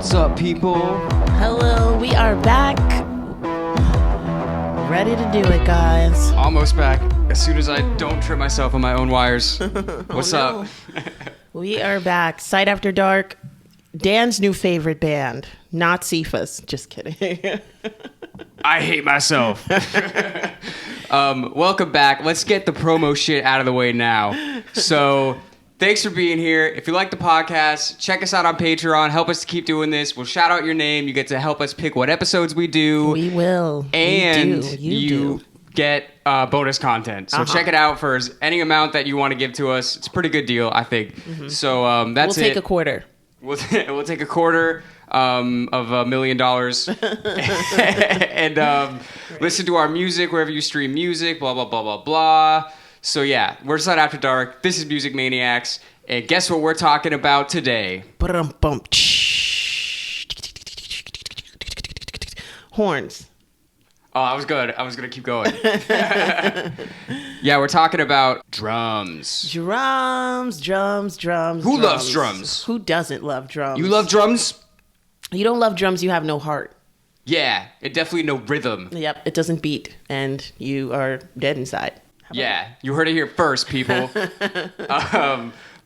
What's up, people? Hello, we are back. Ready to do it, guys. Almost back. As soon as I don't trip myself on my own wires. What's up? We are back. Sight After Dark. Dan's new favorite band. Not Sifa's. Just kidding. I hate myself. Welcome back. Let's get the promo shit out of the way now. So, thanks for being here. If you like the podcast, check us out on Patreon. Help us to keep doing this. We'll shout out your name. You get to help us pick what episodes we do. We will. And You do. get bonus content. So check it out for any amount that you want to give to us. It's a pretty good deal, I think. Mm-hmm. So that's it. We'll take a quarter. We'll take a quarter of $1 million and listen to our music wherever you stream music, blah, blah, blah, blah, blah. So yeah, we're Sight After Dark. This is Music Maniacs. And guess what we're talking about today? Horns. Oh, I was good. I was going to keep going. Yeah, we're talking about drums. Drums. Who loves drums? Who doesn't love drums? You love drums? You don't love drums, you have no heart. Yeah, it definitely no rhythm. Yep, it doesn't beat, and you are dead inside. Yeah, you heard it here first, people.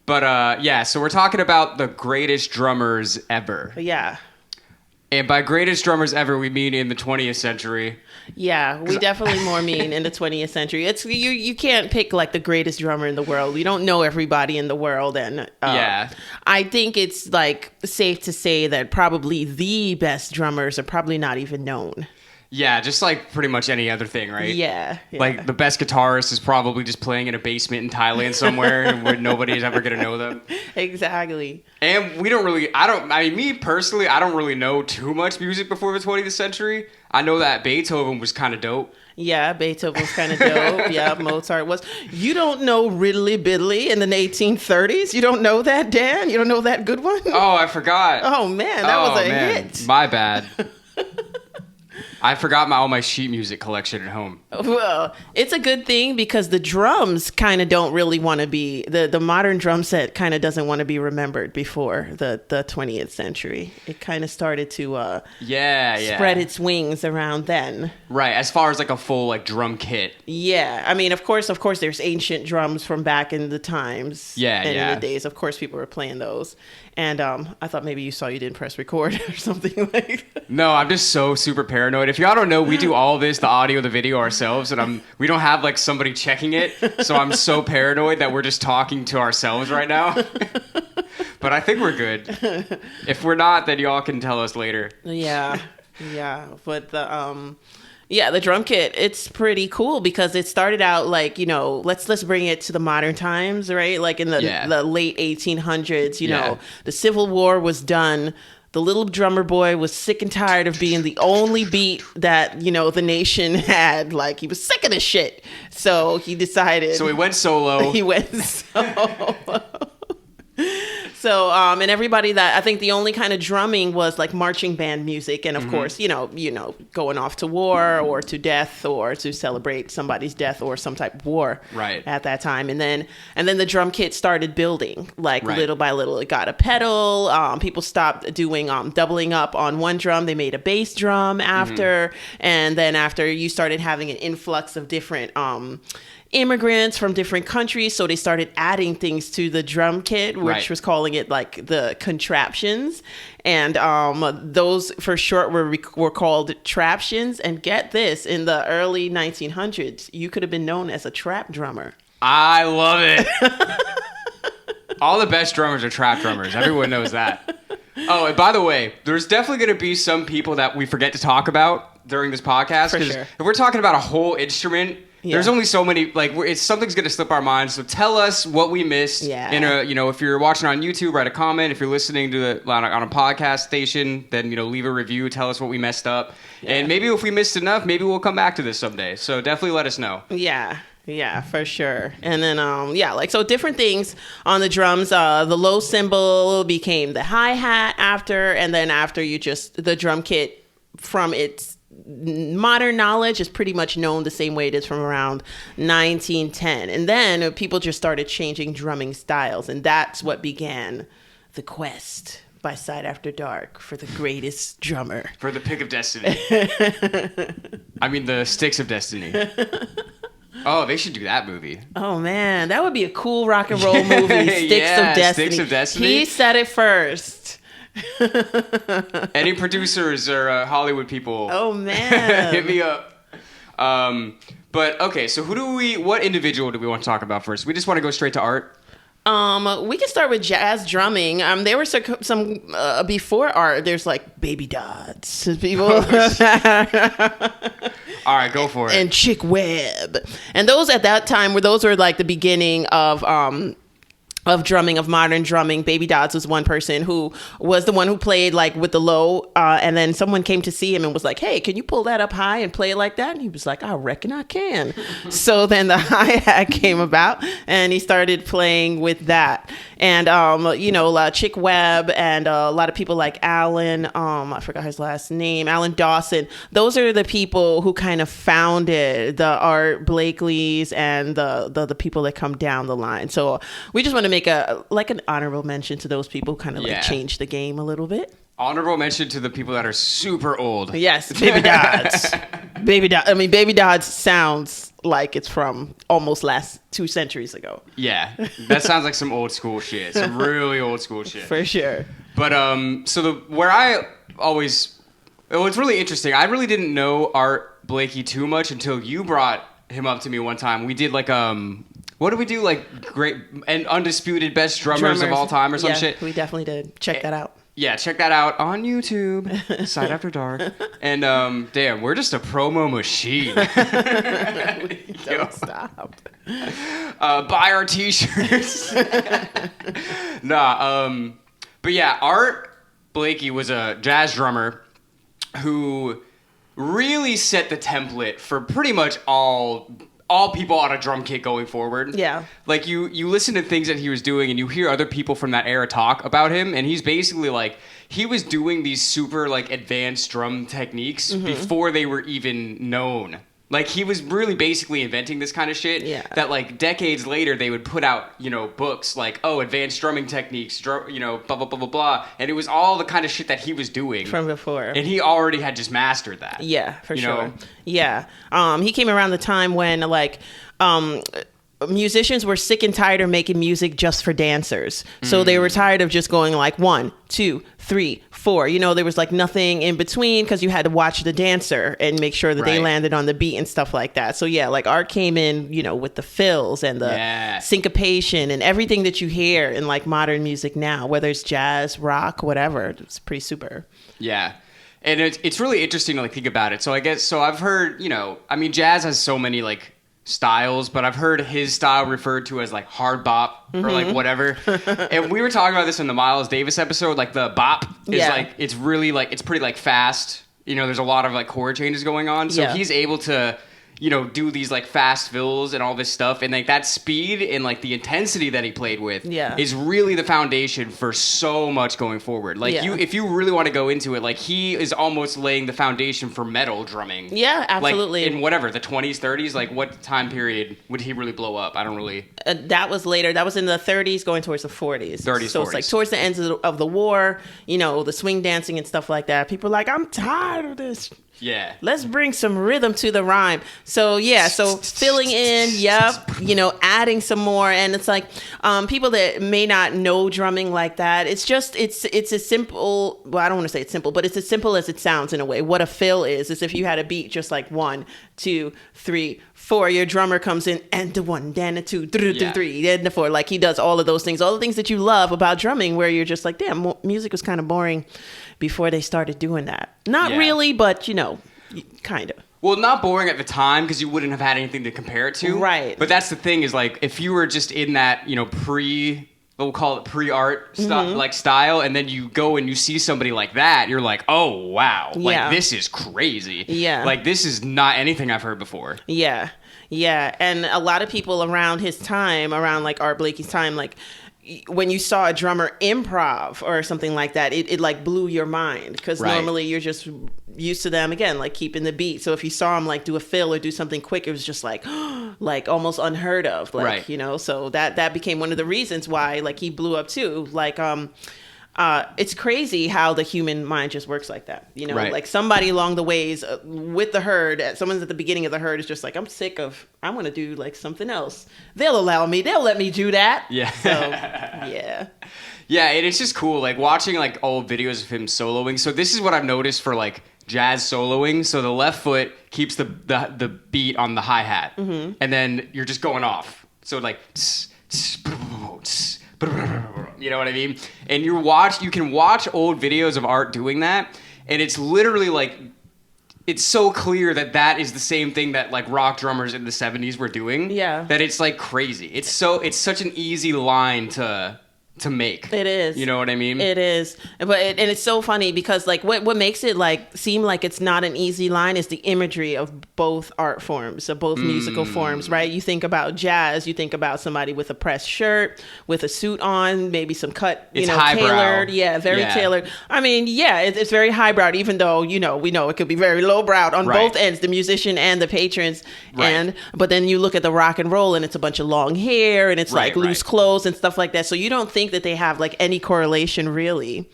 Yeah, so we're talking about the greatest drummers ever. Yeah. And by greatest drummers ever, we mean in the 20th century. Yeah, we definitely more mean in the 20th century. It's you can't pick like the greatest drummer in the world. We don't know everybody in the world, and yeah, I think it's like safe to say that probably the best drummers are probably not even known. Yeah, just like pretty much any other thing, right? Yeah. Like the best guitarist is probably just playing in a basement in Thailand somewhere where nobody's ever going to know them. Exactly. And me personally, I don't really know too much music before the 20th century. I know that Beethoven was kind of dope. Yeah, Beethoven was kind of dope. Yeah, Mozart was. You don't know Riddly Biddly in the 1830s? You don't know that, Dan? You don't know that good one? Oh, I forgot. Oh, man, that was a hit. My bad. I forgot all my sheet music collection at home. Well, it's a good thing because the drums kind of don't really want to be, the modern drum set kind of doesn't want to be remembered before the 20th century. It kind of started to spread its wings around then. Right, as far as like a full like drum kit. Yeah, I mean, of course, there's ancient drums from back in the times. Yeah, and in the days, of course, people were playing those. And I thought maybe you didn't press record or something like that. No, I'm just so super paranoid. If y'all don't know, we do all this, the audio, the video ourselves, and we don't have like somebody checking it. So I'm so paranoid that we're just talking to ourselves right now. But I think we're good. If we're not, then y'all can tell us later. Yeah. But the drum kit, it's pretty cool because it started out like, let's bring it to the modern times, right? Like in the late 1800s, you know, the Civil War was done. The little drummer boy was sick and tired of being the only beat that, the nation had. Like, he was sick of this shit. So he decided. So he went solo. So, and everybody that, I think the only kind of drumming was like marching band music. And of course, going off to war or to death or to celebrate somebody's death or some type of war at that time. And then the drum kit started building little by little. It got a pedal. People stopped doing doubling up on one drum. They made a bass drum after. And then after you started having an influx of different immigrants from different countries, so they started adding things to the drum kit, which was calling it like the contraptions, and those for short were called traptions. And get this, in the early 1900s, you could have been known as a trap drummer. I love it. All the best drummers are trap drummers. Everyone knows that. Oh, and by the way, there's definitely going to be some people that we forget to talk about during this podcast, because if we're talking about a whole instrument, there's only so many, something's going to slip our minds. So tell us what we missed. Yeah. If you're watching on YouTube, write a comment. If you're listening to on a podcast station, then, leave a review. Tell us what we messed up. Yeah. And maybe if we missed enough, maybe we'll come back to this someday. So definitely let us know. Yeah, for sure. And then, so different things on the drums. The low cymbal became the hi-hat after, and then after the drum kit from its modern knowledge is pretty much known the same way it is from around 1910. And then people just started changing drumming styles, and that's what began the quest by Side After Dark for the greatest drummer. For the pick of destiny. I mean, the sticks of destiny. Oh, they should do that movie. Oh, man. That would be a cool rock and roll movie. Sticks of Destiny. Sticks of Destiny. He said it first. Any producers or Hollywood people. Oh, man. Hit me up. But, okay, so what individual do we want to talk about first? We just want to go straight to Art? We can start with jazz drumming. There were some before Art. There's like Baby Dodds people. All right, go for it. And Chick Webb, and those at that time were like the beginning of drumming, of modern drumming. Baby Dodds was one person who was the one who played like with the low, and then someone came to see him and was like, "Hey, can you pull that up high and play it like that?" And he was like, "I reckon I can." So then the hi-hat came about, and he started playing with that. And Chick Webb and a lot of people like Alan, I forgot his last name, Alan Dawson. Those are the people who kind of founded the Art Blakeleys and the people that come down the line. So we just want to make an honorable mention to those people who kind of like change the game a little bit. Honorable mention to the people that are super old. Yes, Baby Dodds. Baby Dodds sounds like it's from almost last 2 centuries ago. Yeah, that sounds like some old school shit. Some really old school shit. For sure. But it's really interesting. I really didn't know Art Blakey too much until you brought him up to me one time. We did like what did we do? Like great and undisputed best drummers of all time or some shit? We definitely did. Check that out. Yeah, check that out on YouTube, Side After Dark. And damn, we're just a promo machine. Don't stop. Buy our t-shirts. But yeah, Art Blakey was a jazz drummer who really set the template for pretty much all people on a drum kit going forward. Yeah. Like you listen to things that he was doing and you hear other people from that era talk about him, and he's basically like, he was doing these super like advanced drum techniques before they were even known. Like he was really basically inventing this kind of shit that like decades later they would put out, books like, advanced drumming techniques, blah, blah, blah, blah, blah. And it was all the kind of shit that he was doing from before. And he already had just mastered that. Yeah, for sure. Yeah. He came around the time when musicians were sick and tired of making music just for dancers. So they were tired of just going like 1, 2, 3, 4. There was like nothing in between because you had to watch the dancer and make sure that they landed on the beat and stuff like that. So yeah, like Art came in, with the fills and the syncopation and everything that you hear in like modern music now, whether it's jazz, rock, whatever. It's pretty super. Yeah. And it's really interesting to like think about it. So I've heard, jazz has so many like styles, but I've heard his style referred to as like hard bop or like whatever. And we were talking about this in the Miles Davis episode. Like the bop is like, it's really like, it's pretty like fast. There's a lot of like chord changes going on. So he's able to, do these like fast fills and all this stuff. And like that speed and like the intensity that he played with is really the foundation for so much going forward. Like if you really want to go into it, like he is almost laying the foundation for metal drumming. Yeah, absolutely. Like in whatever, the 20s, 30s, like what time period would he really blow up? I don't really. That was later. That was in the 30s going towards the 40s. 30s, so 40s. It's like towards the end of the war, the swing dancing and stuff like that. People are like, I'm tired of this. Yeah. Let's bring some rhythm to the rhyme. So filling in, adding some more. And it's like people that may not know drumming like that, it's as simple, well, I don't want to say it's simple, but it's as simple as it sounds in a way. What a fill is if you had a beat just like 1, 2, 3, 4, your drummer comes in and the 1, then the 2, 3, then the 4. Like he does all of those things, all the things that you love about drumming, where you're just like, damn, music was kind of boring before they started doing that. Not really, but kind of. Well, not boring at the time because you wouldn't have had anything to compare it to. Right. But that's the thing is like if you were just in that, we'll call it pre-art like style, and then you go and you see somebody like that, you're like, oh wow, like this is crazy. Yeah. Like this is not anything I've heard before. Yeah. Yeah. And a lot of people around his time, around like Art Blakey's time, like when you saw a drummer improv or something like that, it like blew your mind because normally you're just used to them again, like keeping the beat. So if you saw him like do a fill or do something quick, it was just like, like almost unheard of, like, so that became one of the reasons why like he blew up too. Like, it's crazy how the human mind just works like that. You know, Right. like somebody along the ways with the herd, someone's at the beginning of the herd is just like, I want to do like something else. They'll let me do that. Yeah. So, yeah. Yeah, and it's just cool, like watching like old videos of him soloing. So this is what I've noticed for like jazz soloing. So the left foot keeps the beat on the hi-hat, and then you're just going off. So like, you know what I mean? And you can watch old videos of Art doing that, and it's literally like, it's so clear that is the same thing that like rock drummers in the 70s were doing. Yeah. That it's like crazy. It's such an easy line to make. It is. You know what I mean? It is. And it's so funny because like what makes it like seem like it's not an easy line is the imagery of both art forms, of both musical forms, right? You think about jazz, you think about somebody with a pressed shirt, with a suit on, maybe some cut, It's highbrow. tailored. Yeah, very tailored. I mean, yeah, it's very highbrow, even though, we know it could be very lowbrowed on both ends, the musician and the patrons. Right. But then you look at the rock and roll and it's a bunch of long hair and it's like loose clothes and stuff like that. So you don't think that they have like any correlation really.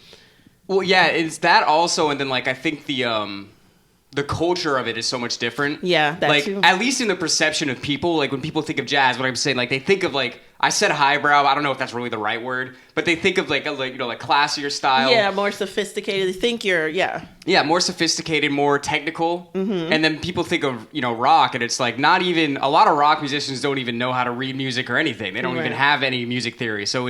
Well, yeah, it's that also, and then like I think the culture of it is so much different. Yeah, that like too. at least in the perception of people, like when people think of jazz, what I'm saying, like they think of like, I said highbrow, I don't know if that's really the right word, but they think of like classier style. Yeah, more sophisticated. They think Yeah, more sophisticated, more technical. And then people think of, rock, and it's like not even, a lot of rock musicians don't even know how to read music or anything. They don't even have any music theory. So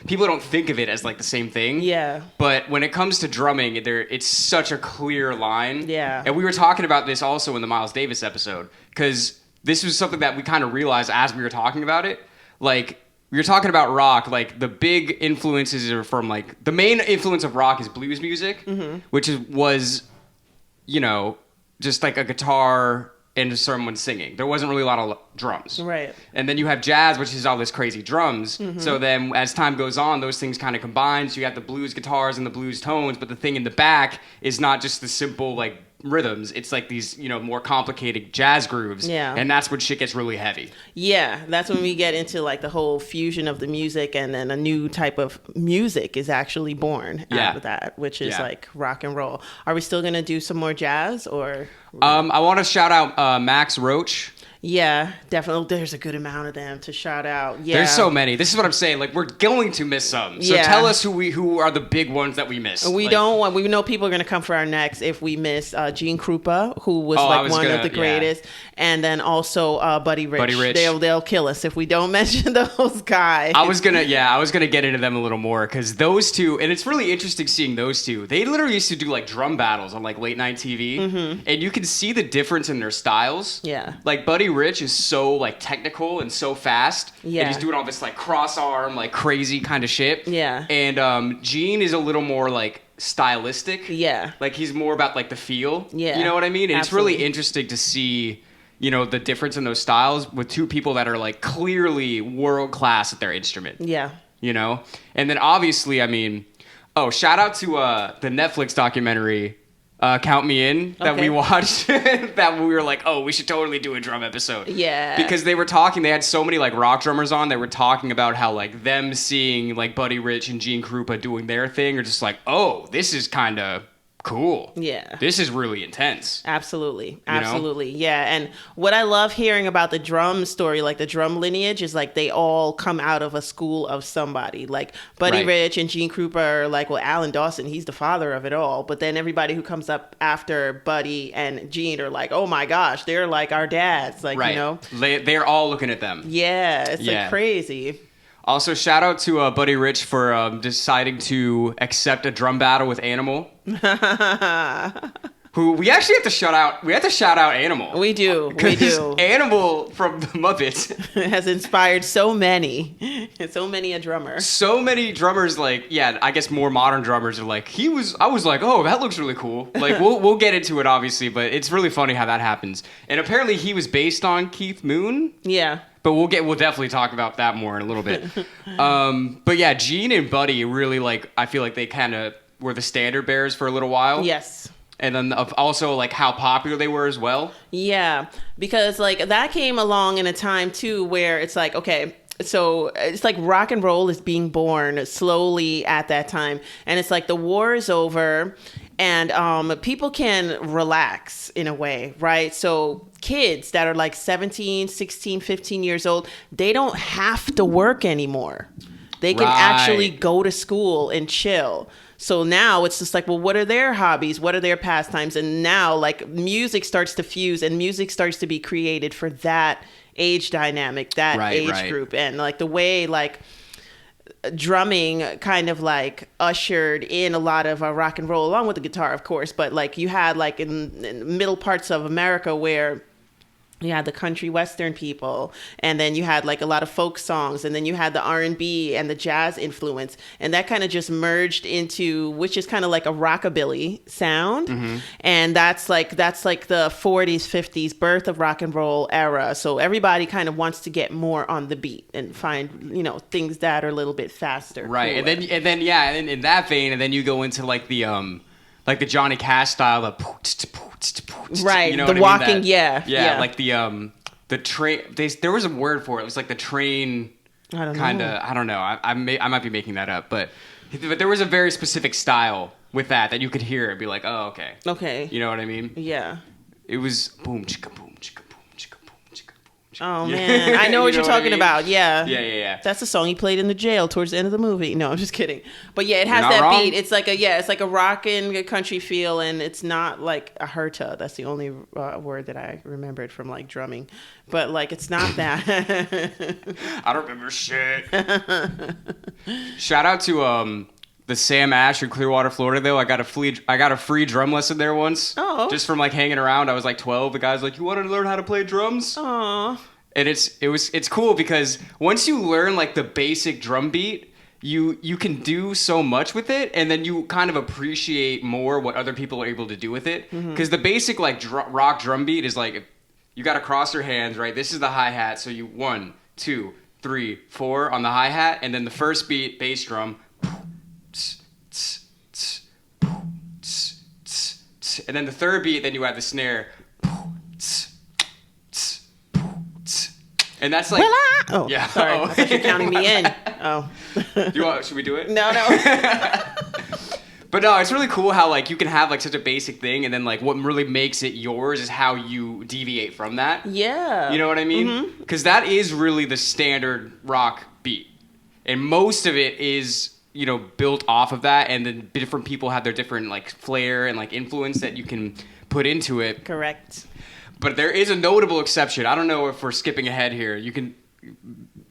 people don't think of it as like the same thing. Yeah. But when it comes to drumming, it's such a clear line. Yeah. And we were talking about this also in the Miles Davis episode, because this was something that we kind of realized as we were talking about it. Like, we were talking about rock, like the big influences are from like, the main influence of rock is blues music, which was just like a guitar and someone singing. There wasn't really a lot of drums. Right. And then you have jazz, which is all this crazy drums. So then as time goes on, those things kind of combine. So you have the blues guitars and the blues tones, but the thing in the back is not just the simple like rhythms. It's like these, more complicated jazz grooves. Yeah. And that's when shit gets really heavy. Yeah, that's when we get into like the whole fusion of the music, and then a new type of music is actually born out of that, which is like rock and roll. Are we still going to do some more jazz or? I want to shout out Max Roach. Yeah, definitely. There's a good amount of them to shout out. Yeah. There's so many. This is what I'm saying. Like, we're going to miss some. So tell us who are the big ones that we missed. We know people are going to come for our necks if we miss Gene Krupa, who was one of the greatest. Yeah. And then also Buddy Rich. They'll kill us if we don't mention those guys. I was gonna get into them a little more, because those two, and it's really interesting seeing those two. They literally used to do like drum battles on like late night TV, and you can see the difference in their styles. Yeah. Like Buddy Rich is so like technical and so fast. Yeah. And he's doing all this like cross arm, like crazy kind of shit. Yeah. And Gene is a little more like stylistic. Yeah. Like he's more about like the feel. Yeah. You know what I mean? And Absolutely. It's really interesting to see, the difference in those styles with two people that are like clearly world class at their instrument. Yeah. And then obviously, shout out to the Netflix documentary, Count Me In, that we watched, that we were like, oh, we should totally do a drum episode. Yeah. Because they had so many like rock drummers on, they were talking about how like them seeing like Buddy Rich and Gene Krupa doing their thing are just like, oh, this is kind of cool. Yeah. This is really intense. Absolutely. Yeah. And what I love hearing about the drum story, like the drum lineage, is like they all come out of a school of somebody. Like Buddy Rich and Gene Krupa are like, well, Alan Dawson, he's the father of it all. But then everybody who comes up after Buddy and Gene are like, oh my gosh, they're like our dads. Like, They're all looking at them. Yeah. It's like crazy. Also, shout out to Buddy Rich for deciding to accept a drum battle with Animal. Who we actually have to shout out. We have to shout out Animal. We do. Animal from the Muppets has inspired so many a drummer. So many drummers, I guess more modern drummers are like, I was like, oh, that looks really cool. Like, we'll get into it obviously, but it's really funny how that happens. And apparently he was based on Keith Moon. Yeah. But we'll definitely talk about that more in a little bit. But yeah, Gene and Buddy really I feel like they kind of were the standard bearers for a little while. Yes. And then also how popular they were as well. Yeah, because that came along in a time too where it's like, okay, so it's like rock and roll is being born slowly at that time. And it's like the war is over and people can relax in a way, right? So kids that are like 17, 16, 15 years old, they don't have to work anymore. They can actually go to school and chill. So now it's just like, well, what are their hobbies? What are their pastimes? And now like music starts to fuse and music starts to be created for that age dynamic, that age group. And like the way like drumming kind of like ushered in a lot of rock and roll along with the guitar, of course. But like you had like in middle parts of America where you had the country western people, and then you had like a lot of folk songs, and then you had the R&B and the jazz influence, and that kind of just merged into, which is kind of like a rockabilly sound. And that's like the 40s 50s birth of rock and roll era. So everybody kind of wants to get more on the beat and find, you know, things that are a little bit faster, right? cooler. And then yeah, and in that vein, and then you go into like the Johnny Cash style of right, you know the what walking, I mean? yeah, like the train. There was a word for it. It was like the train. I don't know. I don't know. I might be making that up, but there was a very specific style with that you could hear and be like, oh, okay. You know what I mean? Yeah. It was boom chicka boom chicka boom chicka boom chicka boom. Oh man, I know what you're talking about. Yeah. Yeah. That's the song he played in the jail towards the end of the movie. No, I'm just kidding. But yeah, it has You're not that wrong. beat. It's like a rockin' country feel, and it's not like a herta. That's the only word that I remembered from like drumming. But like, it's not that. I don't remember shit. Shout out to the Sam Ash in Clearwater, Florida. Though I got a free drum lesson there once. Oh. Just from like hanging around. I was like 12. The guy's like, "You want to learn how to play drums?" Aw. And it's cool because once you learn like the basic drum beat, you can do so much with it, and then you kind of appreciate more what other people are able to do with it. Because the basic like rock drum beat is like, you got to cross your hands, right? This is the hi-hat, so you 1, 2, 3, 4 on the hi-hat, and then the first beat, bass drum, and then the third beat, then you add the snare, and that's like, yeah. Sorry, I thought you were counting me in. Oh, should we do it? no. But no, it's really cool how like you can have like such a basic thing, and then like what really makes it yours is how you deviate from that. Yeah. You know what I mean? Because that is really the standard rock beat, and most of it is, you know, built off of that, and then different people have their different like flair and like influence that you can put into it. Correct. But there is a notable exception. I don't know if we're skipping ahead here. You can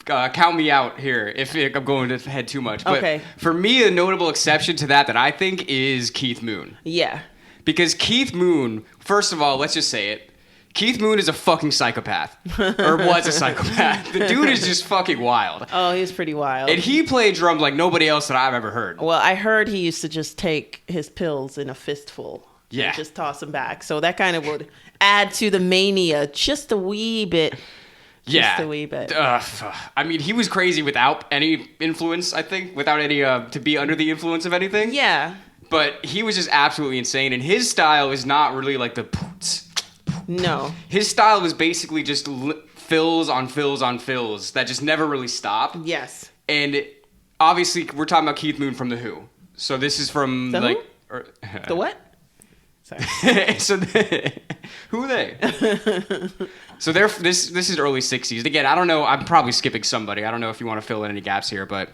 count me out here if I'm going ahead too much. But okay. For me, a notable exception to that I think is Keith Moon. Yeah. Because Keith Moon, first of all, let's just say it. Keith Moon is a fucking psychopath. Or was a psychopath. The dude is just fucking wild. Oh, he's pretty wild. And he played drums like nobody else that I've ever heard. Well, I heard he used to just take his pills in a fistful. Yeah. And just toss them back. So that kind of would add to the mania just a wee bit. Just a wee bit. I mean, he was crazy without any influence, I think. Without any, to be under the influence of anything. Yeah. But he was just absolutely insane. And his style is not really like the... No. His style was basically just fills on fills on fills that just never really stopped. Yes. And obviously, we're talking about Keith Moon from The Who. So this is from The like... Who? The what? Sorry. Who are they? So this is early 60s. Again, I don't know. I'm probably skipping somebody. I don't know if you want to fill in any gaps here, but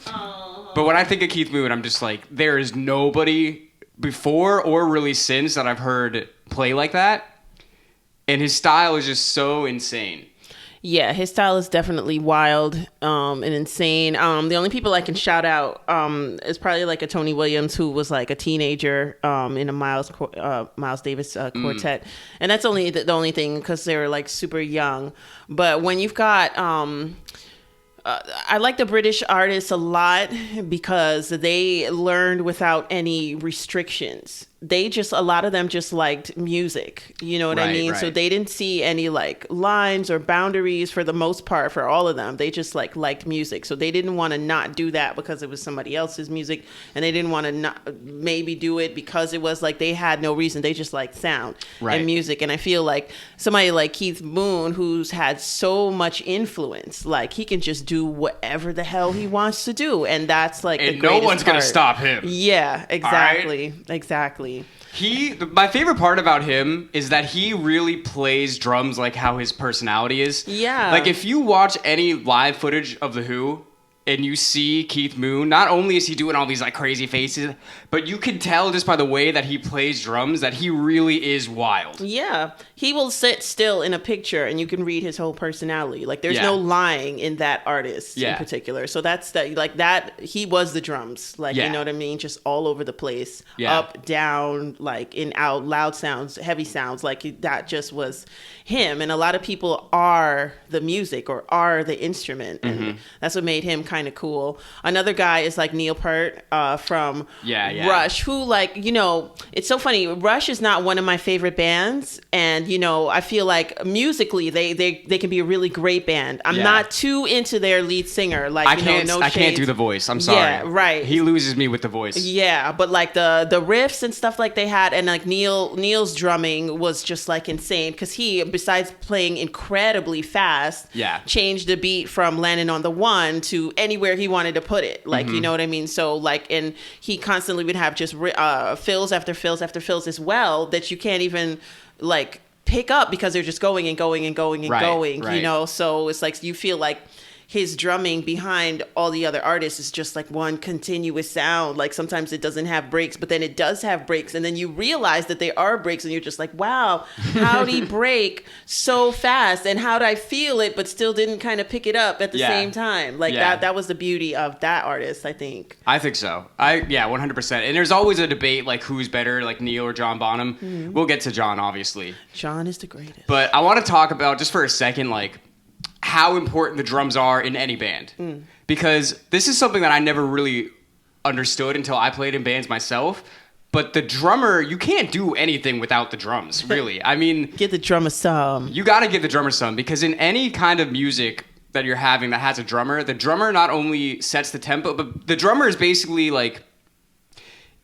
when I think of Keith Moon, I'm just like, there is nobody before or really since that I've heard play like that, and his style is just so insane. Yeah, his style is definitely wild and insane. The only people I can shout out is probably like a Tony Williams, who was like a teenager in a Miles Davis quartet, and that's only the only thing because they were like super young. But when you've got I like the British artists a lot because they learned without any restrictions. a lot of them just liked music, you know what I mean? So they didn't see any like lines or boundaries for the most part for all of them. They just like liked music. So they didn't want to not do that because it was somebody else's music, and they didn't want to not maybe do it because it was like they had no reason. They just liked sound and music. And I feel like somebody like Keith Moon, who's had so much influence, like he can just do whatever the hell he wants to do, and that's like and no one's gonna stop him. Yeah, exactly. Exactly. My favorite part about him is that he really plays drums like how his personality is. Yeah. Like if you watch any live footage of The Who and you see Keith Moon, not only is he doing all these like crazy faces, but you can tell just by the way that he plays drums that he really is wild. Yeah. He will sit still in a picture and you can read his whole personality. Like there's no lying in that artist in particular. So that's that, like that, he was the drums. Like, you know what I mean? Just all over the place, up, down, like in, out, loud sounds, heavy sounds. Like that just was him. And a lot of people are the music or are the instrument. And that's what made him kind of cool. Another guy is like Neil Peart from Rush, who like, you know, it's so funny. Rush is not one of my favorite bands. And, you know, I feel like musically they can be a really great band. I'm not too into their lead singer. Like, I can't do the voice. I'm sorry. Yeah, right. He loses me with the voice. Yeah, but like the riffs and stuff like they had, and like Neil's drumming was just like insane because he, besides playing incredibly fast, changed the beat from landing on the one to anywhere he wanted to put it. Like, you know what I mean? So like, and he constantly would have just fills after fills after fills as well that you can't even like pick up because they're just going and going and going and going, you know? So it's like, you feel like his drumming behind all the other artists is just like one continuous sound. Like sometimes it doesn't have breaks, but then it does have breaks. And then you realize that they are breaks and you're just like, wow, how'd he break so fast? And how'd I feel it, but still didn't kind of pick it up at the same time? Like that was the beauty of that artist, I think. I think so. 100%. And there's always a debate like who's better, like Neil or John Bonham. We'll get to John, obviously. John is the greatest. But I want to talk about, just for a second, like, how important the drums are in any band. Because this is something that I never really understood until I played in bands myself. But the drummer, you can't do anything without the drums, really. I mean... Give the drummer some. You got to give the drummer some, because in any kind of music that you're having that has a drummer, the drummer not only sets the tempo, but the drummer is basically like...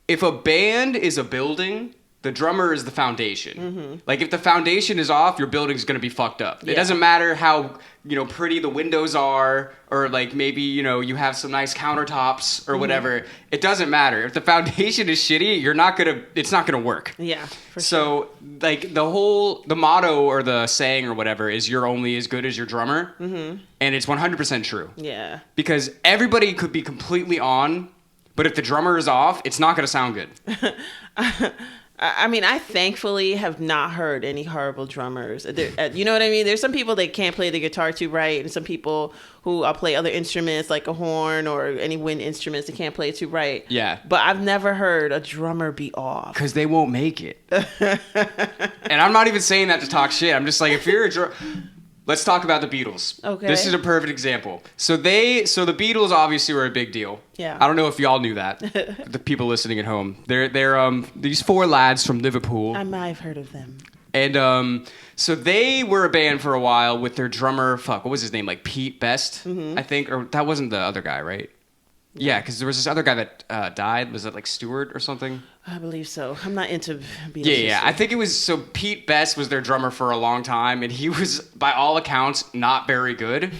If a band is a building... The drummer is the foundation. Like if the foundation is off, your building's gonna be fucked up. It doesn't matter how, you know, pretty the windows are, or like maybe, you know, you have some nice countertops or whatever. It doesn't matter. If the foundation is shitty, it's not gonna work. Yeah. So like the motto or the saying or whatever is you're only as good as your drummer. And it's 100% true. Yeah. Because everybody could be completely on, but if the drummer is off, it's not gonna sound good. I mean, I thankfully have not heard any horrible drummers. You know what I mean? There's some people that can't play the guitar too right, and some people who play other instruments like a horn or any wind instruments that can't play it too right. Yeah. But I've never heard a drummer be off. Because they won't make it. And I'm not even saying that to talk shit. I'm just like, if you're a drummer... Let's talk about the Beatles. Okay. This is a perfect example. So the Beatles obviously were a big deal. Yeah. I don't know if y'all knew that. The people listening at home. They're these four lads from Liverpool. I might have heard of them. And so they were a band for a while with their drummer, what was his name? Like Pete Best, I think, or that wasn't the other guy, right? Yeah, because there was this other guy that died. Was it like Stewart or something? I believe so. I'm not into Beatles. Yeah. I think it was, so Pete Best was their drummer for a long time, and he was, by all accounts, not very good.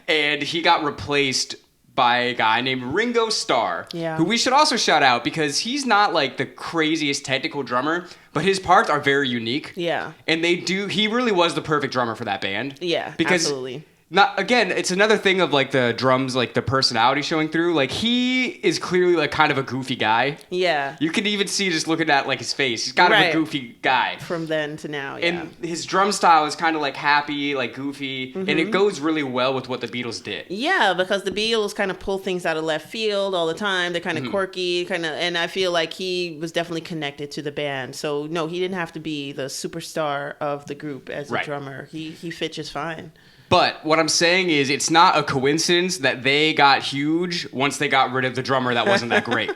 And he got replaced by a guy named Ringo Starr, who we should also shout out because he's not like the craziest technical drummer, but his parts are very unique. Yeah. And he really was the perfect drummer for that band. Yeah, because absolutely. It's another thing of like the drums, like the personality showing through. Like he is clearly like kind of a goofy guy. Yeah. You can even see just looking at like his face. He's kind of a goofy guy. From then to now, yeah. And his drum style is kind of like happy, like goofy. And it goes really well with what the Beatles did. Yeah, because the Beatles kind of pull things out of left field all the time. They're kind of quirky, and I feel like he was definitely connected to the band. So no, he didn't have to be the superstar of the group as a drummer. He fit just fine. But what I'm saying is it's not a coincidence that they got huge once they got rid of the drummer that wasn't that great.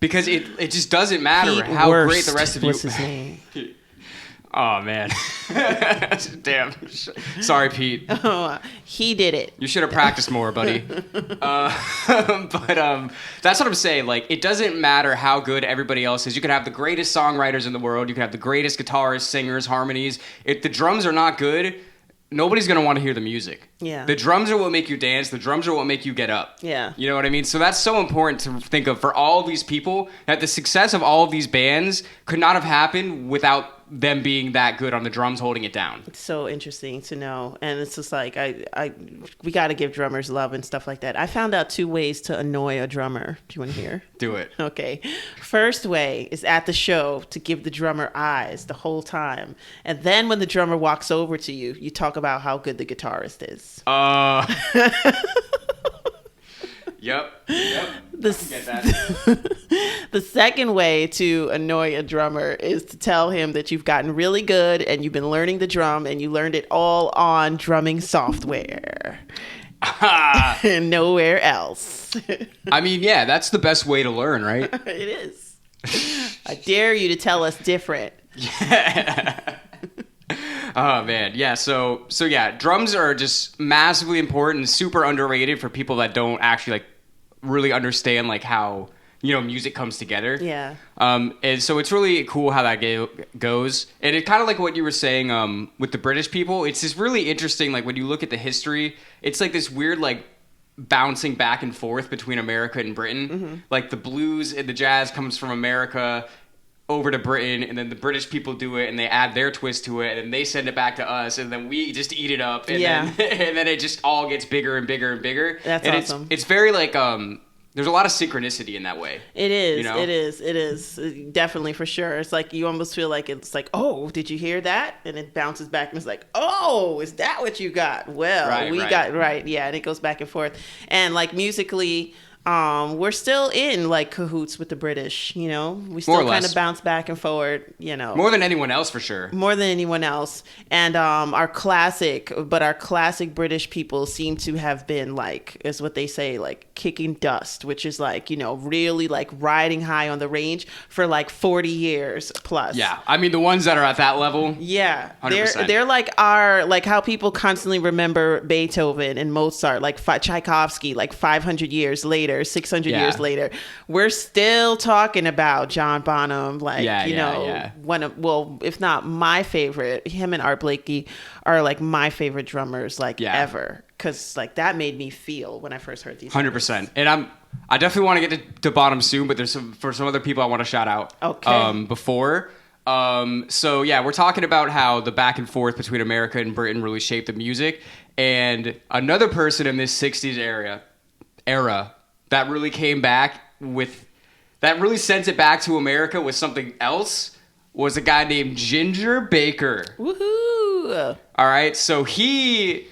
Because it just doesn't matter Pete how Worst great the rest of you. What's his name? Oh man, damn. Sorry, Pete. Oh, he did it. You should have practiced more, buddy. But that's what I'm saying. Like, it doesn't matter how good everybody else is. You can have the greatest songwriters in the world. You can have the greatest guitarists, singers, harmonies. If the drums are not good, nobody's going to want to hear the music. Yeah. The drums are what make you dance. The drums are what make you get up. Yeah. You know what I mean? So that's so important to think of for all of these people, that the success of all of these bands could not have happened without them being that good on the drums holding it down. It's so interesting to know. And it's just like, we got to give drummers love and stuff like that. I found out 2 ways to annoy a drummer. Do you want to hear? Do it. Okay. First way is at the show to give the drummer eyes the whole time. And then when the drummer walks over to you, you talk about how good the guitarist is. Yep. The second way to annoy a drummer is to tell him that you've gotten really good and you've been learning the drum and you learned it all on drumming software. And nowhere else. I mean, yeah, that's the best way to learn, right? It is. I dare you to tell us different. Yeah. Oh man, yeah. So yeah, drums are just massively important and super underrated for people that don't actually like really understand like how, you know, music comes together. Yeah. And so it's really cool how that goes. And it kind of like what you were saying with the British people. It's just really interesting. Like when you look at the history, it's like this weird like bouncing back and forth between America and Britain. Mm-hmm. Like the blues and the jazz comes from America over to Britain, and then the British people do it and they add their twist to it, and they send it back to us, and then we just eat it up, and then and then it just all gets bigger and bigger and bigger. That's and awesome. It's very like there's a lot of synchronicity in that way. It is. You know? It is. Definitely, for sure. It's like you almost feel like it's like, oh, did you hear that? And it bounces back and it's like, oh, is that what you got? Well, got right. Yeah, and it goes back and forth. And like musically, we're still in like cahoots with the British, you know? We still kind of bounce back and forward, you know. More than anyone else, for sure. More than anyone else. And our classic British people seem to have been like, is what they say, like kicking dust, which is like, you know, really like riding high on the range for like 40 years plus. Yeah. I mean, the ones that are at that level. Yeah. 100%. They're like like how people constantly remember Beethoven and Mozart, like Tchaikovsky, like 500 years later. 600 years later, we're still talking about John Bonham, like, one of, well, if not my favorite, him and Art Blakey are like my favorite drummers, like ever. Cause like that made me feel when I first heard these. 100%. And I definitely want to get to Bonham soon, but there's for some other people I want to shout out. Okay. Before. So yeah, we're talking about how the back and forth between America and Britain really shaped the music. And another person in this 60s era that really came back that really sent it back to America with something else was a guy named Ginger Baker. Woohoo! All right, so he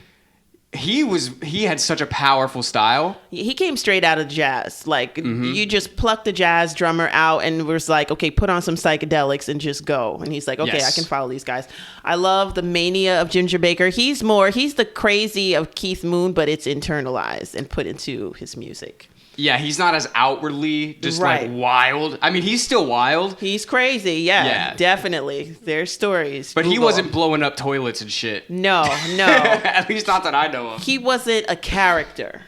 had such a powerful style. He came straight out of jazz. Like you just plucked the jazz drummer out and was like, okay, put on some psychedelics and just go. And he's like, okay, I can follow these guys. I love the mania of Ginger Baker. He's the crazy of Keith Moon, but it's internalized and put into his music. Yeah, he's not as outwardly just like wild. I mean, he's still wild. He's crazy. Yeah, definitely. There's stories. But he wasn't blowing up toilets and shit. No. At least not that I know of. He wasn't a character.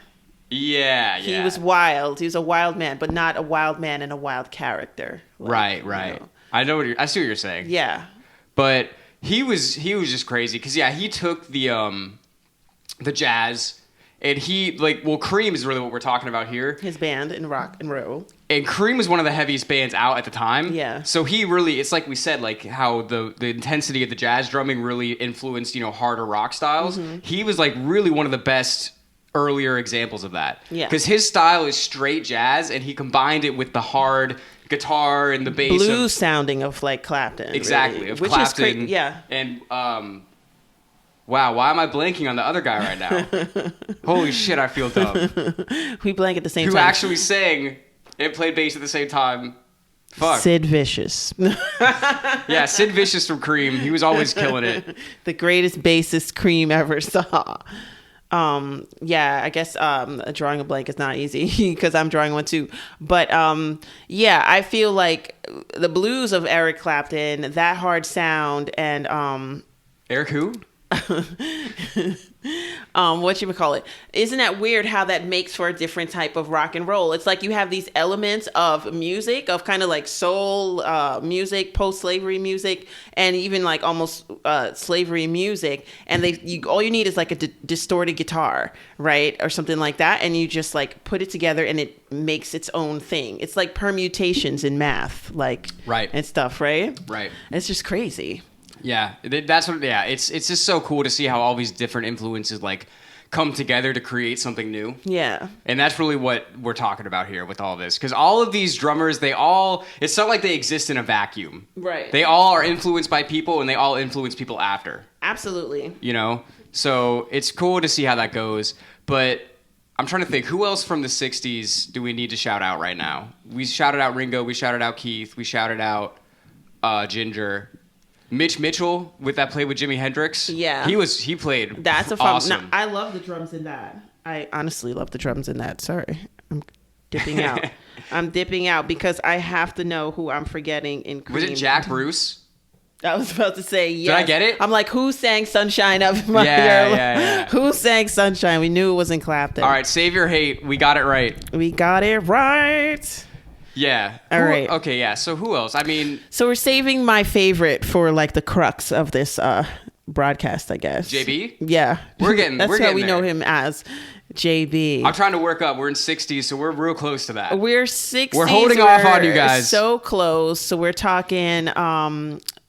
Yeah. He was wild. He was a wild man, but not a wild man and a wild character. Like, right. You know. I see what you're saying. Yeah. But he was just crazy because he took the jazz. And Cream is really what we're talking about here. His band in rock and roll. And Cream was one of the heaviest bands out at the time. Yeah. So he really, it's like we said, like how the intensity of the jazz drumming really influenced, you know, harder rock styles. Mm-hmm. He was like really one of the best earlier examples of that. Yeah. Because his style is straight jazz and he combined it with the hard guitar and the bass. Blues sounding of like Clapton. Exactly. Really. Of Which Clapton. is yeah. And, wow, why am I blanking on the other guy right now? Holy shit, I feel dumb. We blank at the same time. Who actually sang and played bass at the same time. Fuck. Sid Vicious. Yeah, Sid Vicious from Cream. He was always killing it. The greatest bassist Cream ever saw. Yeah, I guess drawing a blank is not easy because I'm drawing one too. But yeah, I feel like the blues of Eric Clapton, that hard sound, and Eric who? What you would call it? Isn't that weird how that makes for a different type of rock and roll? It's like you have these elements of music, of kind of like soul music, post-slavery music, and even like almost slavery music, and all you need is like a distorted guitar, right, or something like that, and you just like put it together, and it makes its own thing. It's like permutations in math, like right, and stuff, right? Right. It's just crazy. Yeah, that's what. Yeah, it's just so cool to see how all these different influences like come together to create something new. Yeah, and that's really what we're talking about here with all this, because all of these drummers, it's not like they exist in a vacuum. Right. They all are influenced by people, and they all influence people after. Absolutely. You know, so it's cool to see how that goes. But I'm trying to think, who else from the '60s do we need to shout out right now? We shouted out Ringo, we shouted out Keith, we shouted out Ginger. Mitch Mitchell with that play with Jimi Hendrix. Yeah. He played That's a fun. awesome. No, I love the drums in that. I honestly love the drums in that. Sorry. I'm dipping out. I'm dipping out because I have to know who I'm forgetting in Cream. Was it Jack Bruce? I was about to say yes. Did I get it? I'm like, who sang Sunshine Up in My Ear? Yeah. Who sang Sunshine? We knew it wasn't Clapton. All right, Save Your Hate. We got it right. We got it right. Yeah. All right. Okay, yeah. So who else? I mean... So we're saving my favorite for like the crux of this broadcast, I guess. JB? Yeah. We're getting That's we're how getting we there. know him as JB. I'm trying to work up. We're in 60s, so we're real close to that. We're 60s. We're holding off on you guys. So close. So we're talking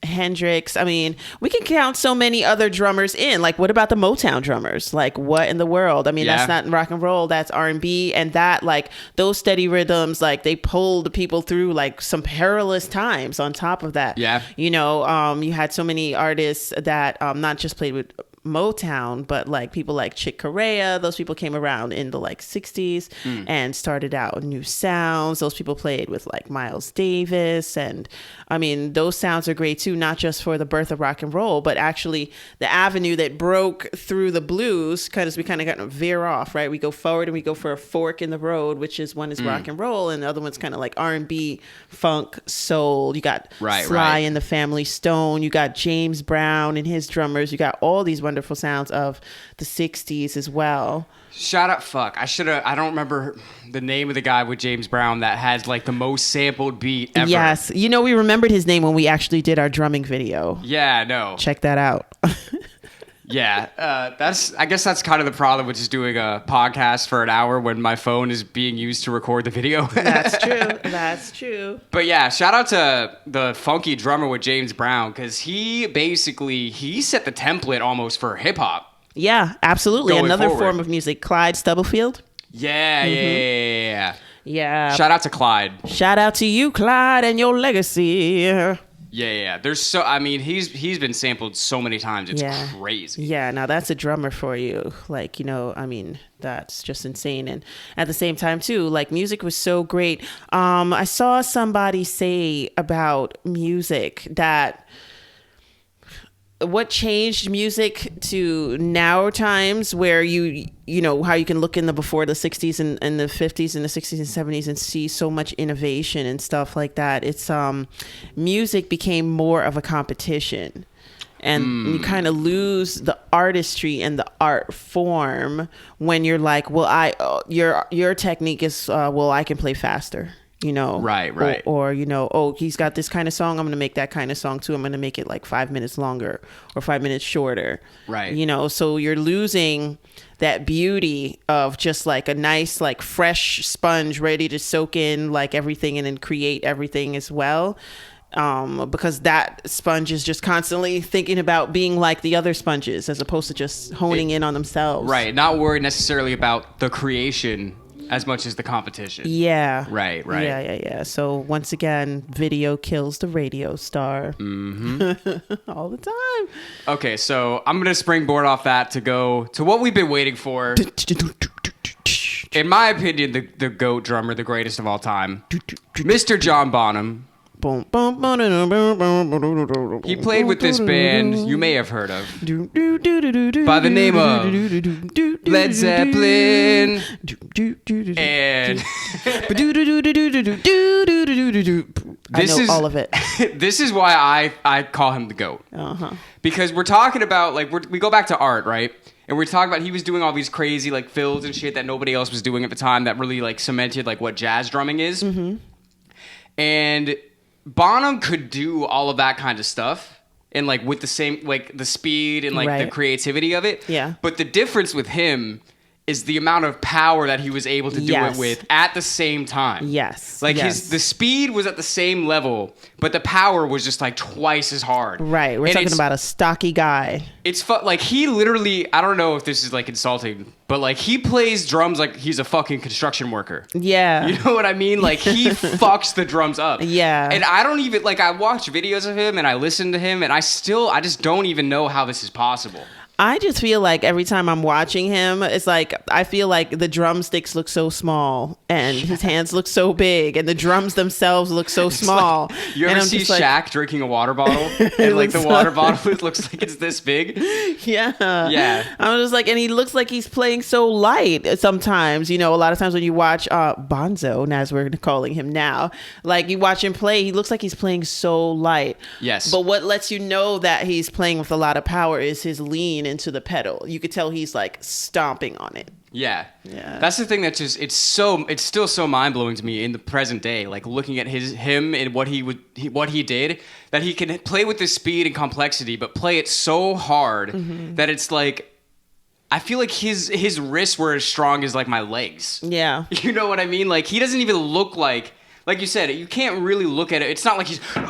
Hendrix. I mean, we can count so many other drummers in. Like, what about the Motown drummers? Like, what in the world? I mean, Yeah. that's not rock and roll. That's R&B. And that, like, those steady rhythms, like, they pulled people through, like, some perilous times on top of that. Yeah. You know, you had so many artists that not just played with Motown, but like people like Chick Corea, those people came around in the like 60s and started out new sounds. Those people played with like Miles Davis, and I mean those sounds are great too, not just for the birth of rock and roll, but actually the avenue that broke through the blues, because we kind of got to veer off, right? We go forward and we go for a fork in the road, which is one is rock and roll and the other one's kind of like R&B, funk, soul. You got Sly and the Family Stone, you got James Brown and his drummers, you got all these wonderful sounds of the 60s as well. Shout out, I don't remember the name of the guy with James Brown that has like the most sampled beat ever. Yes. You know, we remembered his name when we actually did our drumming video. Yeah, no. Check that out. Yeah, I guess that's kind of the problem with just doing a podcast for an hour when my phone is being used to record the video. That's true. That's true. But yeah, shout out to the funky drummer with James Brown, because he set the template almost for hip hop. Yeah, absolutely. Going Another forward. form of music. Clyde Stubblefield. Yeah. Yeah. Shout out to Clyde. Shout out to you, Clyde, and your legacy. Yeah. He's been sampled so many times. It's crazy. Yeah, now that's a drummer for you. Like, you know, I mean, that's just insane. And at the same time, too, like music was so great. I saw somebody say about music that what changed music to now times where you know how you can look in the before the 60s and the 50s and the 60s and 70s and see so much innovation and stuff like that. It's music became more of a competition, and you kind of lose the artistry and the art form when you're like, well, your technique is I can play faster. You know, right. Or you know, oh, he's got this kind of song, I'm going to make that kind of song too. I'm going to make it like 5 minutes longer or 5 minutes shorter. Right. You know, so you're losing that beauty of just like a nice, like fresh sponge ready to soak in like everything and then create everything as well. Because that sponge is just constantly thinking about being like the other sponges as opposed to just honing in on themselves. Right. Not worried necessarily about the creation as much as the competition. Yeah. Right. Yeah. So once again, video kills the radio star. Mm-hmm. All the time. Okay, so I'm going to springboard off that to go to what we've been waiting for. In my opinion, the GOAT drummer, the greatest of all time, Mr. John Bonham. Boom, boom, boom, boom, boom, boom, boom. He played with this band you may have heard of by the name of Led Zeppelin. And I know all of it. This is why I call him the GOAT. Because we're talking about, like, we go back to art, right? And we're talking about he was doing all these crazy, like, fills and shit that nobody else was doing at the time that really, like, cemented, like, what jazz drumming is. And Bonham could do all of that kind of stuff. And, like, with the same, like, the speed and, like, the creativity of it. Yeah. But the difference with him is the amount of power that he was able to do it with at the same time. Yes. Like the speed was at the same level, but the power was just like twice as hard. Right. We're talking about a stocky guy. It's like he literally, I don't know if this is like insulting, but like he plays drums like he's a fucking construction worker. Yeah. You know what I mean? Like he fucks the drums up. Yeah. And I don't even, like, I watch videos of him and I listen to him and I just don't even know how this is possible. I just feel like every time I'm watching him, it's like I feel like the drumsticks look so small and his hands look so big and the drums themselves look so small. Like, you ever see Shaq drinking a water bottle and like the water bottle looks like it's this big? Yeah. Yeah. I'm just like, and he looks like he's playing so light sometimes. You know, a lot of times when you watch Bonzo, as we're calling him now, like you watch him play, he looks like he's playing so light. Yes. But what lets you know that he's playing with a lot of power is his lean into the pedal. You could tell he's like stomping on it. Yeah. That's the thing that just it's still so mind blowing to me in the present day. Like looking at him and what he did, that he can play with this speed and complexity, but play it so hard that it's like I feel like his wrists were as strong as like my legs. Yeah. You know what I mean? Like he doesn't even look like you said, you can't really look at it. It's not like he's like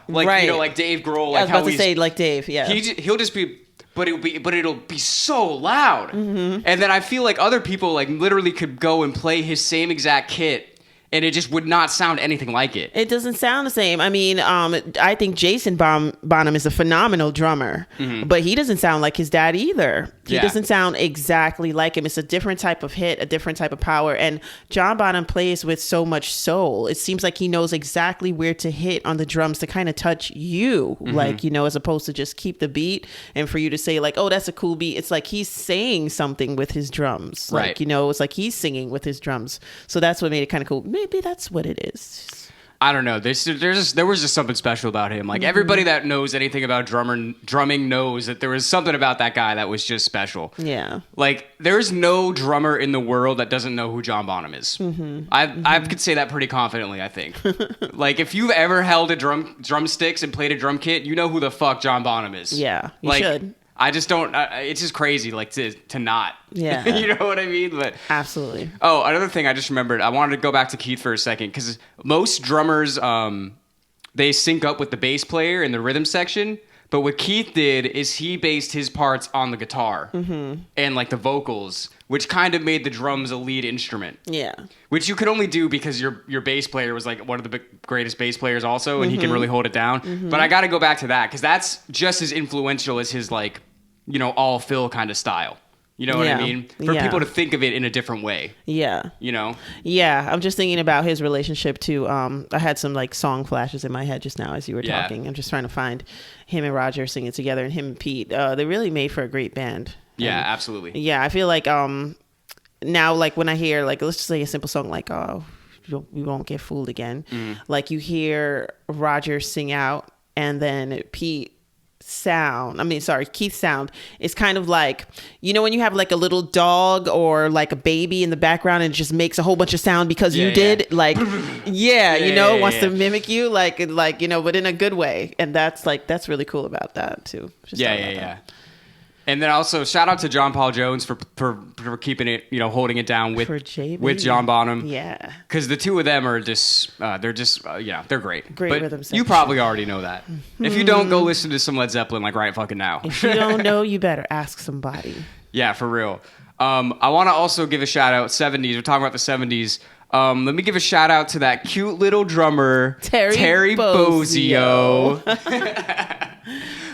you know, like Dave Grohl. Like I was about to say like Dave. Yeah. He'll just be. But it'll be so loud. And then I feel like other people like literally could go and play his same exact kit and it just would not sound anything like it. It doesn't sound the same. I mean, I think Jason Bonham is a phenomenal drummer, but he doesn't sound like his dad either. He doesn't sound exactly like him. It's a different type of hit, a different type of power. And John Bonham plays with so much soul. It seems like he knows exactly where to hit on the drums to kind of touch you, like, you know, as opposed to just keep the beat and for you to say like, oh, that's a cool beat. It's like he's saying something with his drums. Like, right. You know, it's like he's singing with his drums. So that's what made it kind of cool. Maybe that's what it is. I don't know. There was just something special about him. Like everybody that knows anything about drumming knows that there was something about that guy that was just special. Yeah. Like there's no drummer in the world that doesn't know who John Bonham is. I could say that pretty confidently. I think. Like if you've ever held a drumsticks and played a drum kit, you know who the fuck John Bonham is. Yeah. You like, should. I just don't. It's just crazy, like to not. Yeah. You know what I mean? But absolutely. Oh, another thing I just remembered. I wanted to go back to Keith for a second because most drummers, they sync up with the bass player in the rhythm section. But what Keith did is he based his parts on the guitar and like the vocals, which kind of made the drums a lead instrument. Yeah. Which you could only do because your bass player was like one of the greatest bass players also, and he can really hold it down. But I got to go back to that because that's just as influential as his like, you know, all fill kind of style. You know what I mean? For people to think of it in a different way. Yeah. You know? Yeah. I'm just thinking about his relationship to, I had some like song flashes in my head just now as you were talking. I'm just trying to find him and Roger singing together and him and Pete. They really made for a great band. Yeah, absolutely. Yeah. I feel like now, like when I hear, like, let's just say a simple song like, oh, we won't get fooled again. Like you hear Roger sing out and then Keith's sound is kind of like, you know, when you have like a little dog or like a baby in the background and it just makes a whole bunch of sound because you did like, wants to mimic you like, you know, but in a good way. And that's really cool about that too. Yeah. And then also shout out to John Paul Jones for keeping it, you know, holding it down with John Bonham. Yeah. Because the two of them are just, they're great. Great but rhythm section. You probably already know that. If you don't, go listen to some Led Zeppelin like right fucking now. If you don't know, you better ask somebody. Yeah, for real. I want to also give a shout out, 70s. We're talking about the 70s. Let me give a shout out to that cute little drummer, Terry Bozzio.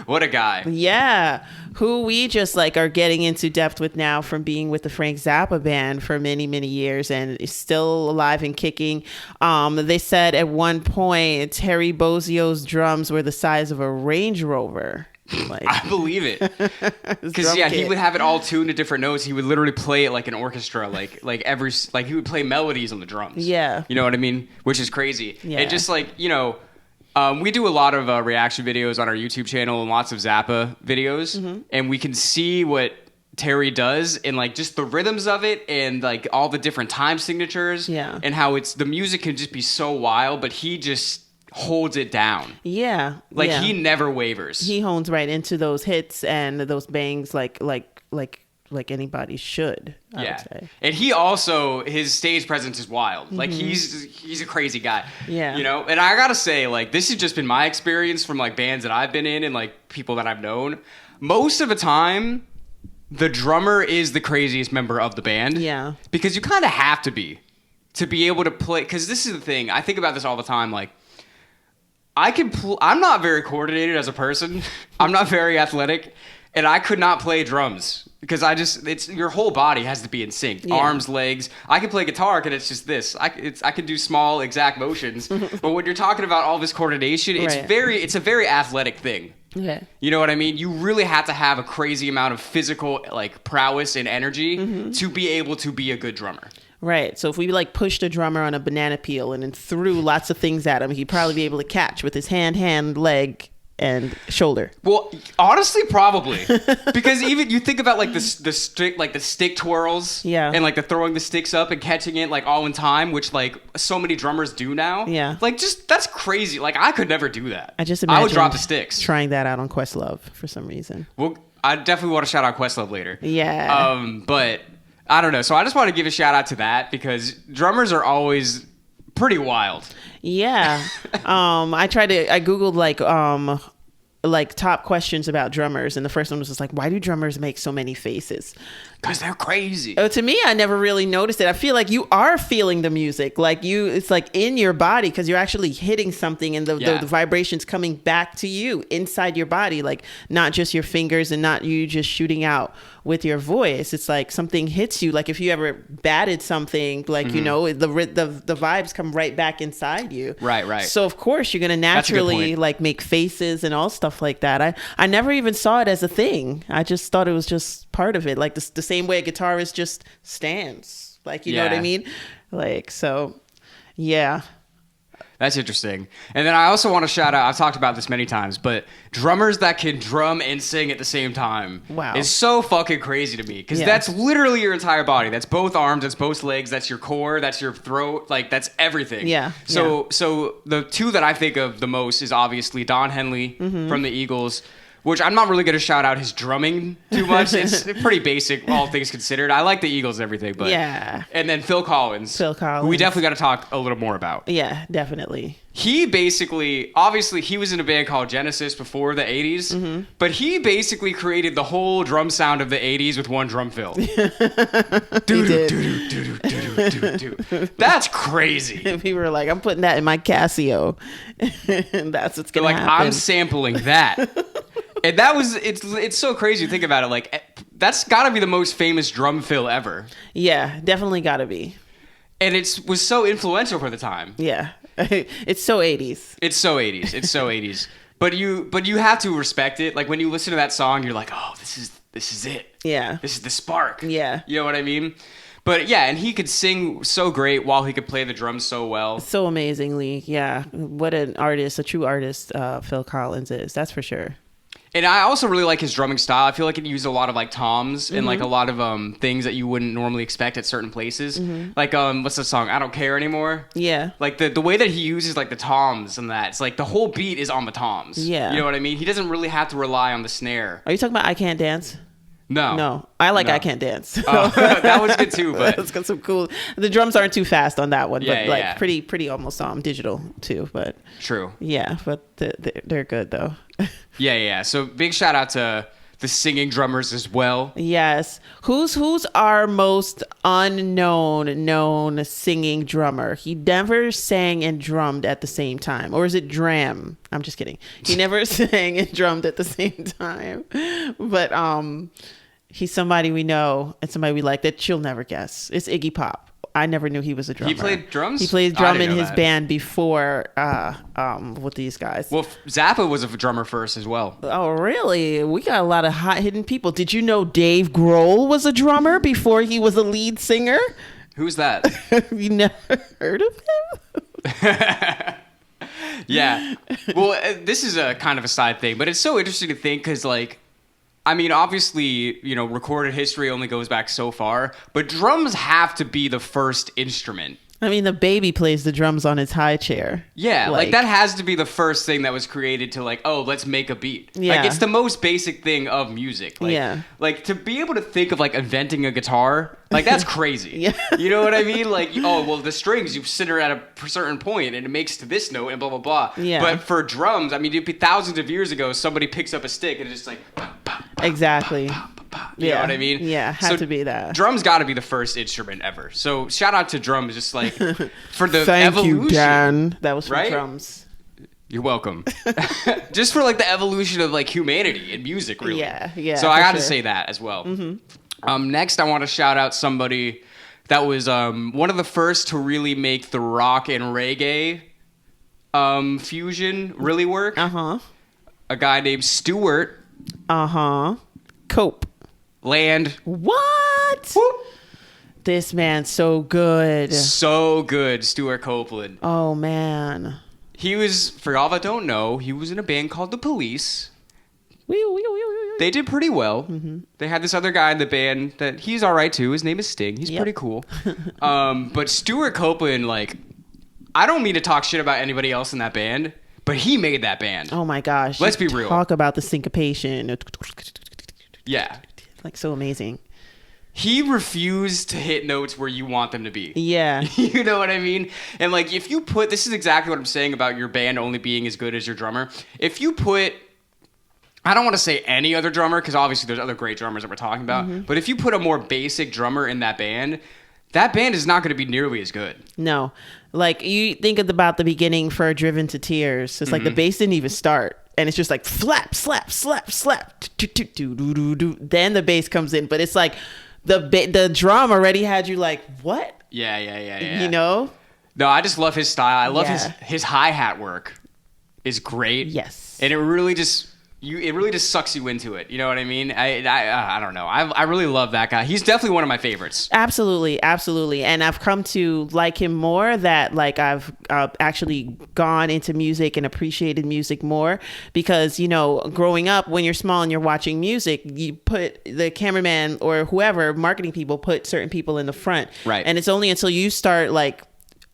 What a guy. Yeah. who we just like are getting into depth with now from being with the Frank Zappa band for many, many years and is still alive and kicking. They said at one point Terry Bozzio's drums were the size of a Range Rover. Like, I believe it. Because he would have it all tuned to different notes. He would literally play it like an orchestra, like he would play melodies on the drums. Yeah. You know what I mean? Which is crazy. Yeah. And just like, you know, we do a lot of reaction videos on our YouTube channel and lots of Zappa videos. And we can see what Terry does and like just the rhythms of it and like all the different time signatures. Yeah. And how the music can just be so wild, but he just holds it down. Yeah. Like he never wavers. He hones right into those hits and those bangs like anybody should, I would say. And he also, his stage presence is wild. Like he's a crazy guy. Yeah. You know, and I gotta say, like, this has just been my experience from like bands that I've been in and like people that I've known. Most of the time, the drummer is the craziest member of the band. Yeah. Because you kind of have to be able to play. Because this is the thing. I think about this all the time. Like, I'm not very coordinated as a person. I'm not very athletic, and I could not play drums because it's your whole body has to be in sync. Yeah. Arms, legs. I can play guitar, and it's just this. I can do small exact motions, but when you're talking about all this coordination, it's a very athletic thing. Okay. You know what I mean? You really have to have a crazy amount of physical like prowess and energy to be able to be a good drummer. Right. So if we like pushed a drummer on a banana peel and then threw lots of things at him, he'd probably be able to catch with his hand, leg, and shoulder. Well, honestly, probably. Because even you think about like the stick twirls, and like the throwing the sticks up and catching it like all in time, which like so many drummers do now. Yeah. Like just that's crazy. Like I could never do that. I would drop the sticks. Trying that out on Questlove for some reason. Well, I definitely want to shout out Questlove later. Yeah. But I don't know. So I just want to give a shout out to that because drummers are always pretty wild. Yeah. I Googled like top questions about drummers, and the first one was just like, why do drummers make so many faces? Because they're crazy. Oh, to me, I never really noticed it. I feel like you are feeling the music, it's like in your body because you're actually hitting something, and the vibrations coming back to you inside your body, like not just your fingers and not you just shooting out with your voice. It's like something hits you. Like if you ever batted something, like you know, the vibes come right back inside you. Right. So of course you're gonna naturally like make faces and all stuff like that. I never even saw it as a thing. I just thought it was just part of it, like the same way a guitarist just stands, like you know what I mean, like so. Yeah, that's interesting. And then I also want to shout out, I've talked about this many times, but drummers that can drum and sing at the same time is so fucking crazy to me because that's literally your entire body. That's both arms, that's both legs, that's your core, that's your throat, like that's everything. So the two that I think of the most is obviously Don Henley from the Eagles, which I'm not really going to shout out his drumming too much. It's pretty basic, all things considered. I like the Eagles and everything, but and then Phil Collins, who we definitely got to talk a little more about. Yeah, definitely. He basically, obviously, he was in a band called Genesis before the 80s, but he basically created the whole drum sound of the 80s with one drum fill. That's crazy. People were like, I'm putting that in my Casio. And that's what's going to happen. I'm sampling that. And that was, it's so crazy to think about it. Like, that's got to be the most famous drum fill ever. Yeah, definitely got to be. And it was so influential for the time. Yeah. It's so 80s. It's so 80s. But you have to respect it. Like when you listen to that song, you're like, oh, this is it. Yeah. This is the spark. Yeah. You know what I mean? But yeah, and he could sing so great while he could play the drums so well. So amazingly. Yeah. What an artist, a true artist, Phil Collins is. That's for sure. And I also really like his drumming style. I feel like it used a lot of like toms and like a lot of things that you wouldn't normally expect at certain places. Like what's the song? I Don't Care Anymore. Yeah. Like the way that he uses like the toms and that, it's like the whole beat is on the toms. Yeah. You know what I mean? He doesn't really have to rely on the snare. Are you talking about I Can't Dance? No. I like I Can't Dance. That was good too, but it's got some cool. The drums aren't too fast on that one, but like pretty almost digital too. But true. Yeah, but they're good though. Yeah. So big shout out to the singing drummers as well. Yes. Who's our most known singing drummer? He never sang and drummed at the same time. Or is it dram? I'm just kidding. He never sang and drummed at the same time. But he's somebody we know and somebody we like that you'll never guess. It's Iggy Pop. I never knew he was a drummer. He played drums? He played drum in his band before with these guys. Well, Zappa was a drummer first as well. Oh, really? We got a lot of hot hidden people. Did you know Dave Grohl was a drummer before he was a lead singer? Who's that? You never heard of him? Yeah. Well, this is a kind of a side thing, but it's so interesting to think because, like, I mean, obviously, you know, recorded history only goes back so far, but drums have to be the first instrument. I mean, the baby plays the drums on his high chair. Yeah, like that has to be the first thing that was created to, like, oh, let's make a beat. Yeah. Like, it's the most basic thing of music. Like, yeah. Like, to be able to think of, like, inventing a guitar, like, that's crazy. Yeah. You know what I mean? Like, oh, well, the strings, you center at a certain point, and it makes to this note, and blah, blah, blah. Yeah. But for drums, I mean, it'd be thousands of years ago, somebody picks up a stick, and it's just like... Exactly. You know what I mean? Yeah, had to be that. Drums got to be the first instrument ever. So shout out to drums, just like for the Thank evolution. You, Dan. That was for right? drums. You're welcome. Just for like the evolution of like humanity and music, really. Yeah. So I got to say that as well. Mm-hmm. Next, I want to shout out somebody that was one of the first to really make the rock and reggae fusion really work. Uh-huh. A guy named Stewart. Uh-huh. Cope. Land. What? Whoop. This man's so good. So good, Stuart Copeland. Oh, man. He was, for y'all that don't know, he was in a band called The Police. They did pretty well. Mm-hmm. They had this other guy in the band that he's all right too. His name is Sting. He's pretty cool. But Stuart Copeland, like, I don't mean to talk shit about anybody else in that band, but he made that band. Oh my gosh. Let's be real. Talk about the syncopation. Yeah. Like, so amazing. He refused to hit notes where you want them to be. Yeah. You know what I mean? And like, if you put, this is exactly what I'm saying about your band only being as good as your drummer. If you put, I don't want to say any other drummer, because obviously there's other great drummers that we're talking about, but if you put a more basic drummer in that band is not going to be nearly as good. No. Like, you think about the beginning for Driven to Tears. It's like the bass didn't even start. And it's just like flap, slap, slap, slap. Then the bass comes in. But it's like the drum already had you like, what? Yeah. You know? No, I just love his style. I love his hi-hat work is great. Yes. And it really just sucks you into it. You know what I mean? I don't know. I really love that guy. He's definitely one of my favorites. Absolutely. And I've come to like him more, that like I've actually gone into music and appreciated music more, because, you know, growing up, when you're small and you're watching music, you put the cameraman or whoever, marketing people, put certain people in the front. Right. And it's only until you start like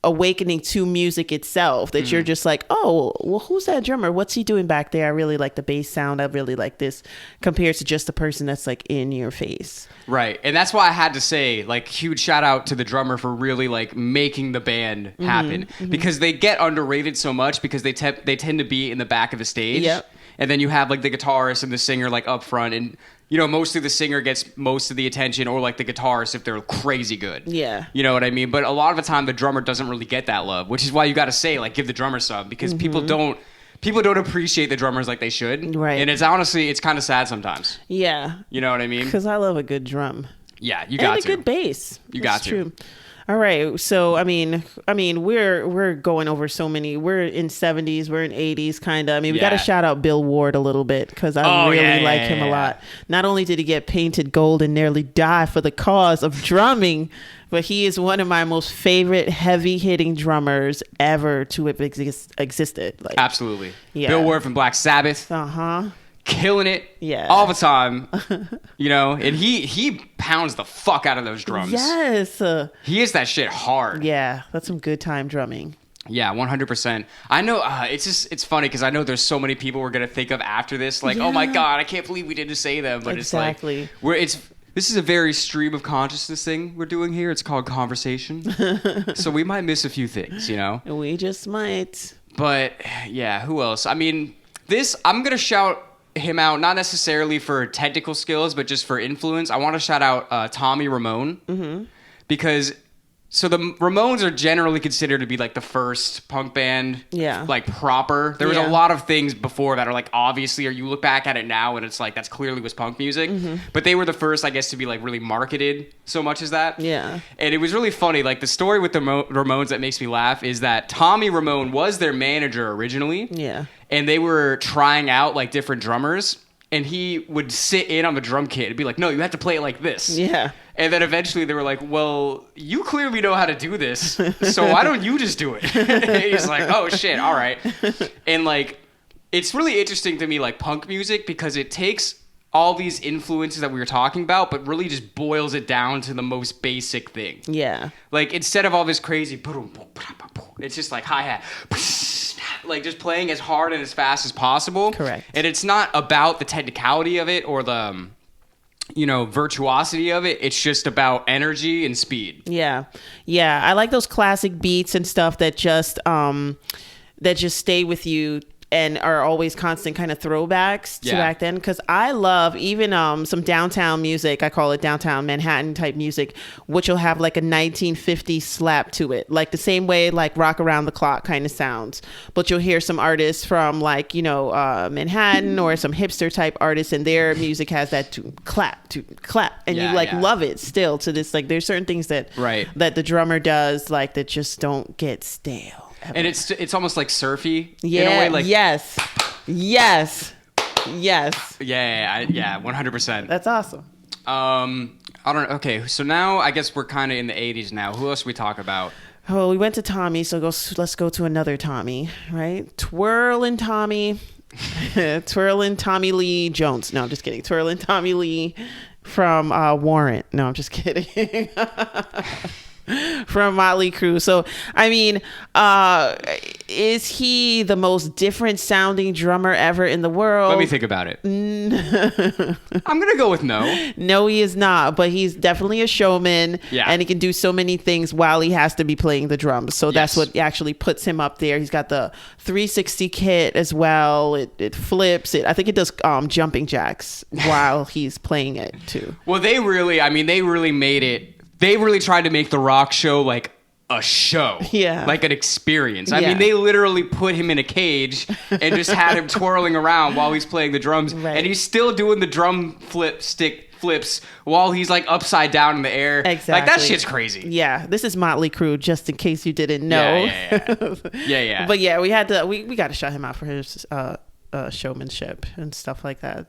awakening to music itself that you're just like, oh, well, who's that drummer? What's he doing back there? I really like the bass sound. I really like this, compared to just the person that's like in your face. Right. And that's why I had to say, like, huge shout out to the drummer for really like making the band happen, because they get underrated so much because they tend to be in the back of the stage. Yep. And then you have like the guitarist and the singer like up front, and you know, mostly the singer gets most of the attention, or like the guitarist if they're crazy good. Yeah. You know what I mean? But a lot of the time the drummer doesn't really get that love, which is why you got to say, like, give the drummer some, because people don't appreciate the drummers like they should. Right. And it's honestly, it's kind of sad sometimes. Yeah. You know what I mean? Because I love a good drum. Yeah, you got to. And a good bass. You got to. True. All right. So, I mean, we're going over so many. We're in 70s. We're in 80s, kind of. I mean, we got to shout out Bill Ward a little bit, because I really like him a lot. Not only did he get painted gold and nearly die for the cause of drumming, but he is one of my most favorite heavy-hitting drummers ever to have existed. Like, absolutely. Yeah. Bill Ward from Black Sabbath. Uh-huh. Killing it all the time, you know, and he pounds the fuck out of those drums. Yes. He hits that shit hard. Yeah, that's some good time drumming. Yeah, 100%. I know, it's funny because I know there's so many people we're going to think of after this, like, oh my God, I can't believe we didn't say them. But exactly. It's like, this is a very stream of consciousness thing we're doing here. It's called conversation. So we might miss a few things, you know? We just might. But yeah, who else? I mean, I'm going to shout him out, not necessarily for technical skills, but just for influence. I want to shout out Tommy Ramone, because so the Ramones are generally considered to be like the first punk band, like proper. There was a lot of things before that are like obviously, or you look back at it now and it's like that's clearly was punk music, but they were the first, I guess, to be like really marketed so much as that. Yeah, and it was really funny. Like the story with the Ramones that makes me laugh is that Tommy Ramone was their manager originally. Yeah, and they were trying out like different drummers. And he would sit in on the drum kit and be like, no, you have to play it like this. Yeah. And then eventually they were like, well, you clearly know how to do this, so why don't you just do it? He's like, oh, shit, all right. And, like, it's really interesting to me, like, punk music, because it takes all these influences that we were talking about, but really just boils it down to the most basic thing. Yeah. Like, instead of all this crazy, it's just like hi-hat, like just playing as hard and as fast as possible. Correct. And it's not about the technicality of it or the, virtuosity of it. It's just about energy and speed. Yeah. Yeah. I like those classic beats and stuff that just stay with you and are always constant kind of throwbacks to back then. Because I love even some downtown music. I call it downtown Manhattan type music, which will have like a 1950s slap to it. Like the same way like Rock Around the Clock kind of sounds. But you'll hear some artists from like, Manhattan or some hipster type artists, and their music has that to clap. And you love it still to this. Like there's certain things that the drummer does like that just don't get stale. Ever. And it's almost like surfy in a way. Like yes. Yeah, 100%. That's awesome. I don't know. Okay, so now I guess we're kind of in the 80s now. Who else we talk about? Oh, we went to Tommy, so let's go to another Tommy, right? Twirling Tommy Lee Jones. No, I'm just kidding. Twirling Tommy Lee from Warrant. No, I'm just kidding. From Motley Crue. So, I mean, is he the most different sounding drummer ever in the world? Let me think about it. I'm going to go with no. No, he is not, but he's definitely a showman. Yeah. And he can do so many things while he has to be playing the drums. So that's what actually puts him up there. He's got the 360 kit as well. It flips it. I think it does jumping jacks while he's playing it too. Well, they really made it. They really tried to make the rock show like a show. Yeah. Like an experience. I mean, they literally put him in a cage and just had him twirling around while he's playing the drums. Right. And he's still doing the drum stick flips while he's like upside down in the air. Exactly. Like that shit's crazy. Yeah. This is Motley Crue, just in case you didn't know. Yeah. But yeah, we got to shout him out for his showmanship and stuff like that.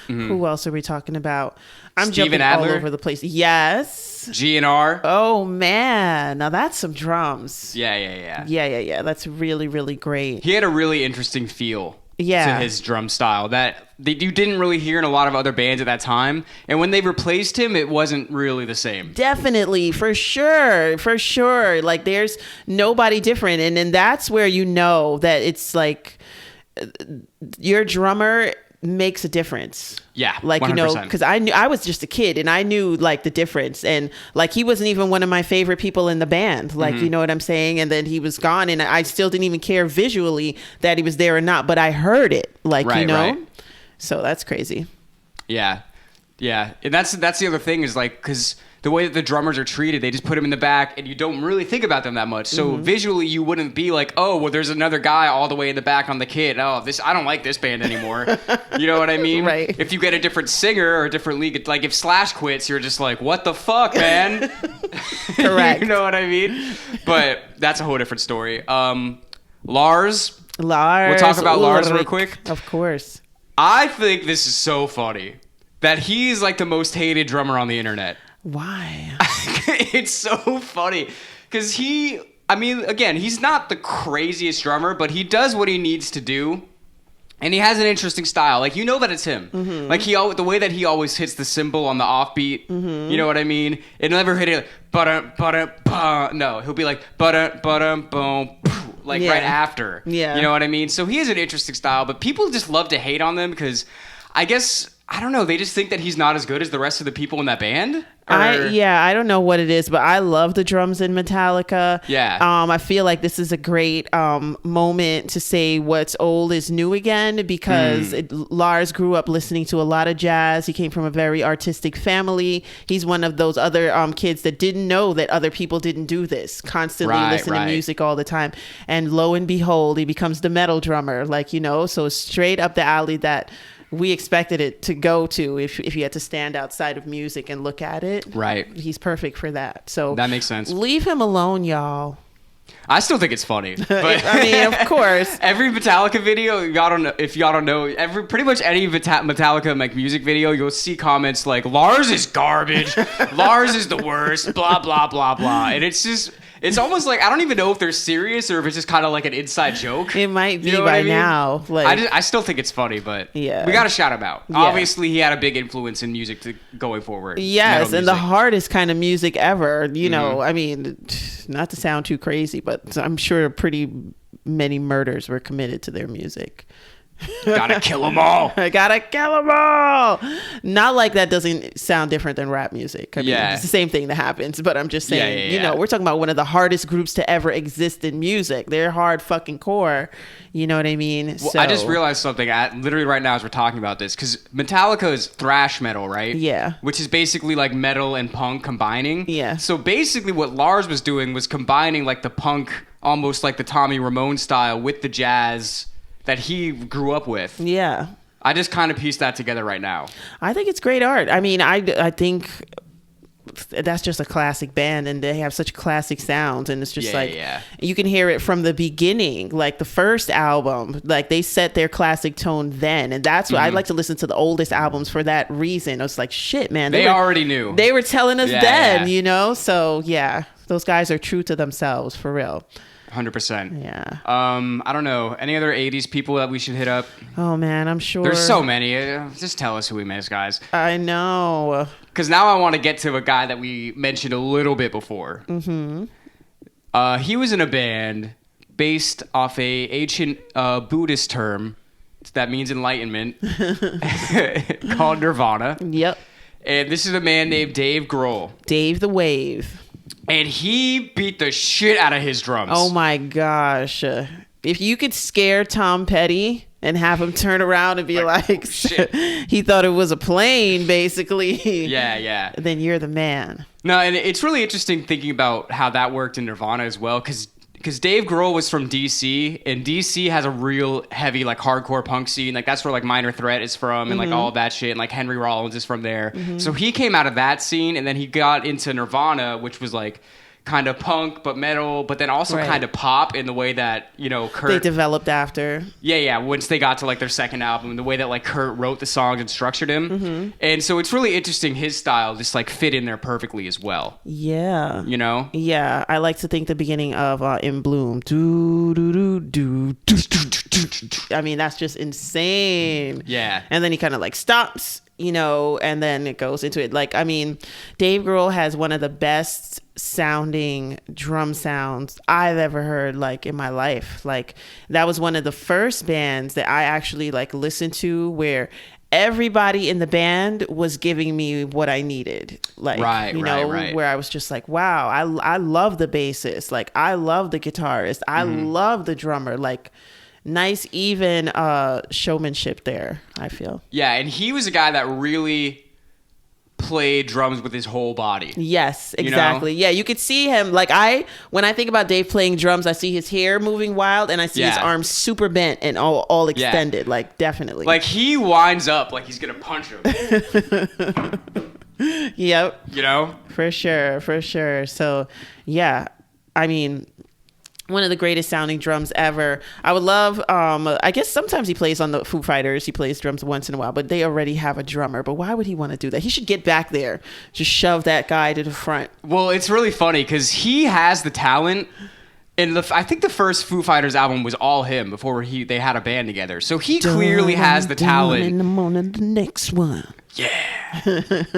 Who else are we talking about? I'm Steven jumping Adler? All over the place. Yes. GNR. Oh man, now that's some drums. Yeah. That's really, really great. He had a really interesting feel to his drum style that you didn't really hear in a lot of other bands at that time. And when they replaced him, it wasn't really the same. Definitely, for sure. Like there's nobody different, and then that's where you know that it's like your drummer makes a difference. Yeah, like 100%. Because I was just a kid and I knew like the difference, and like he wasn't even one of my favorite people in the band. Like you know what I'm saying? And then he was gone, and I still didn't even care visually that he was there or not, but I heard it. Like so that's crazy. Yeah, and that's the other thing is like because the way that the drummers are treated, they just put them in the back and you don't really think about them that much. So visually you wouldn't be like, oh, well, there's another guy all the way in the back on the kit. Oh, I don't like this band anymore. You know what I mean? Right. If you get a different singer or a different lead, like if Slash quits, you're just like, what the fuck, man? Correct. You know what I mean? But that's a whole different story. Lars. We'll talk about Lars real quick. Of course. I think this is so funny that he's like the most hated drummer on the internet. Why? It's so funny because again, he's not the craziest drummer, but he does what he needs to do, and he has an interesting style. Like you know that it's him. Like the way that he always hits the cymbal on the offbeat. You know what I mean? It never hit it. No, he'll be like boom. Like right after. Yeah. You know what I mean? So he has an interesting style, but people just love to hate on them because I guess I don't know. They just think that he's not as good as the rest of the people in that band. I don't know what it is, but I love the drums in Metallica. Yeah. I feel like this is a great moment to say what's old is new again, because Lars grew up listening to a lot of jazz. He came from a very artistic family. He's one of those other kids that didn't know that other people didn't do this, constantly listening to music all the time. And lo and behold, he becomes the metal drummer, like, you know, so straight up the alley that we expected it to go to if you had to stand outside of music and look at it. Right. He's perfect for that. So that makes sense. Leave him alone, y'all. I still think it's funny. But I mean, of course. Every Metallica video, if y'all don't know, pretty much any Metallica like music video, you'll see comments like, Lars is garbage. Lars is the worst. Blah, blah, blah, blah. And it's almost like, I don't even know if they're serious or if it's just kind of like an inside joke. It might be by now. Like, I still think it's funny, but yeah, we got to shout him out. Yeah. Obviously, he had a big influence in music going forward. Yes, and the hardest kind of music ever. You know, I mean, not to sound too crazy, but I'm sure pretty many murders were committed to their music. Gotta kill them all. I gotta kill them all. Not like that doesn't sound different than rap music. I mean, it's the same thing that happens, but I'm just saying, you know, we're talking about one of the hardest groups to ever exist in music. They're hard fucking core. You know what I mean? Well, I just realized something literally right now as we're talking about this, because Metallica is thrash metal, right? Yeah. Which is basically like metal and punk combining. Yeah. So basically what Lars was doing was combining like the punk, almost like the Tommy Ramone style, with the jazz that he grew up with. Yeah. I just kind of pieced that together right now. I think it's great art. I mean, I think that's just a classic band, and they have such classic sounds, and it's just you can hear it from the beginning, like the first album, like they set their classic tone then, and that's what I like to listen to the oldest albums for that reason. I was like, shit, man, they already knew. They were telling us then, you know? So yeah, those guys are true to themselves for real. 100%. Yeah. I don't know. Any other 80s people that we should hit up? Oh, man, I'm sure. There's so many. Just tell us who we miss, guys. I know. Because now I want to get to a guy that we mentioned a little bit before. Mm-hmm. He was in a band based off a ancient Buddhist term that means enlightenment called Nirvana. Yep. And this is a man named Dave Grohl. Dave the Wave. And he beat the shit out of his drums. Oh my gosh. If you could scare Tom Petty and have him turn around and be like shit. He thought it was a plane, basically. Yeah. Then you're the man. No, and it's really interesting thinking about how that worked in Nirvana as well, because Dave Grohl was from DC, and DC has a real heavy like hardcore punk scene. Like that's where like Minor Threat is from, and like all of that shit, and like Henry Rollins is from there. So he came out of that scene, and then he got into Nirvana, which was like kind of punk but metal, but then also kind of pop in the way that, you know, Kurt... They developed after. Yeah, once they got to like their second album, the way that like Kurt wrote the songs and structured him. And so it's really interesting, his style just like fit in there perfectly as well. Yeah. You know? Yeah, I like to think the beginning of In Bloom. Do, do, do, do, do, do, do, do. I mean, that's just insane. Yeah. And then he kind of like stops, you know, and then it goes into it. Like, I mean, Dave Grohl has one of the best sounding drum sounds I've ever heard, like, in my life. Like, that was one of the first bands that I actually like listened to where everybody in the band was giving me what I needed. Like, where I was just like, wow, I love the bassist. Like, I love the guitarist. I love the drummer. Like, nice, even showmanship there, I feel. Yeah, and he was a guy that really played drums with his whole body. Yes, exactly. You know? Yeah, you could see him. Like, when I think about Dave playing drums, I see his hair moving wild, and I see his arms super bent and all extended. Like, definitely. Like, he winds up like he's gonna punch him. Yep. You know? For sure. So, yeah, I mean, one of the greatest sounding drums ever. I would love, I guess sometimes he plays on the Foo Fighters. He plays drums once in a while, but they already have a drummer. But why would he want to do that? He should get back there. Just shove that guy to the front. Well, it's really funny because he has the talent. And I think the first Foo Fighters album was all him before they had a band together. So he clearly has the talent. In the morning, the next one. Yeah.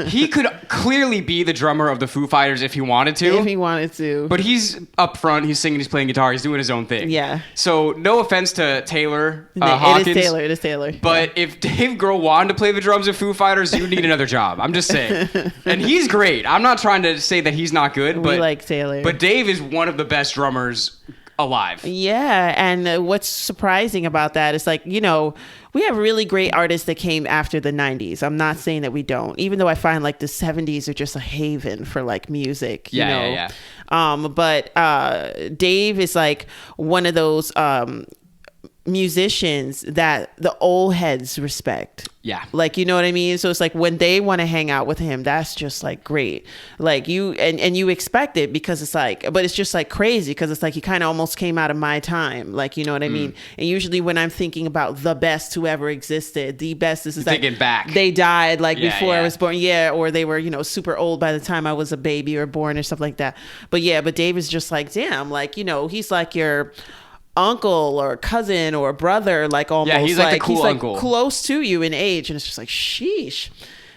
He could clearly be the drummer of the Foo Fighters if he wanted to. If he wanted to. But he's up front. He's singing. He's playing guitar. He's doing his own thing. Yeah. So no offense to Taylor Hawkins. It is Taylor. But if Dave Grohl wanted to play the drums of Foo Fighters, you need another job. I'm just saying. And he's great. I'm not trying to say that he's not good. But we like Taylor. But Dave is one of the best drummers alive. Yeah, and what's surprising about that is like, you know, we have really great artists that came after the 90s. I'm not saying that we don't, even though I find like the 70s are just a haven for like music, you know. But Dave is like one of those musicians that the old heads respect. Yeah. Like, you know what I mean? So it's like when they want to hang out with him, that's just like great. Like you, and you expect it because it's like, but it's just like crazy because it's like he kind of almost came out of my time. Like, you know what I mean? And usually when I'm thinking about the best who ever existed, the best is like thinking back. They died like before I was born. Yeah. Or they were, you know, super old by the time I was a baby or born or stuff like that. But yeah, but Dave is just like, damn, like, you know, he's like your uncle or cousin or brother, like almost. Yeah, he's like the cool uncle. Like close to you in age, and it's just like sheesh.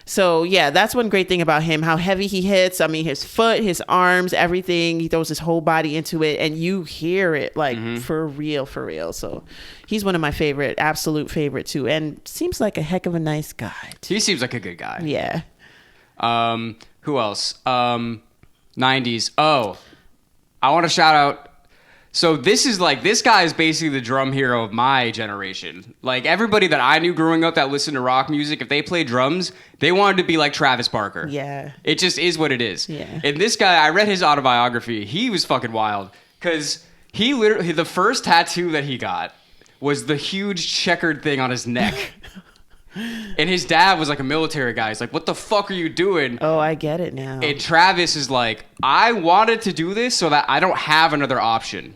So yeah, that's one great thing about him, how heavy he hits. I mean, his foot, his arms, everything. He throws his whole body into it, and you hear it like for real, for real. So he's one of my favorite, absolute favorite too, and seems like a heck of a nice guy too. He seems like a good guy. Yeah. Who else? 90s. Oh, I want to shout out. So this guy is basically the drum hero of my generation. Like everybody that I knew growing up that listened to rock music, if they played drums, they wanted to be like Travis Barker. Yeah. It just is what it is. Yeah. And this guy, I read his autobiography. He was fucking wild because he literally, the first tattoo that he got was the huge checkered thing on his neck. And his dad was like a military guy. He's like, what the fuck are you doing? Oh, I get it now. And Travis is like, I wanted to do this so that I don't have another option.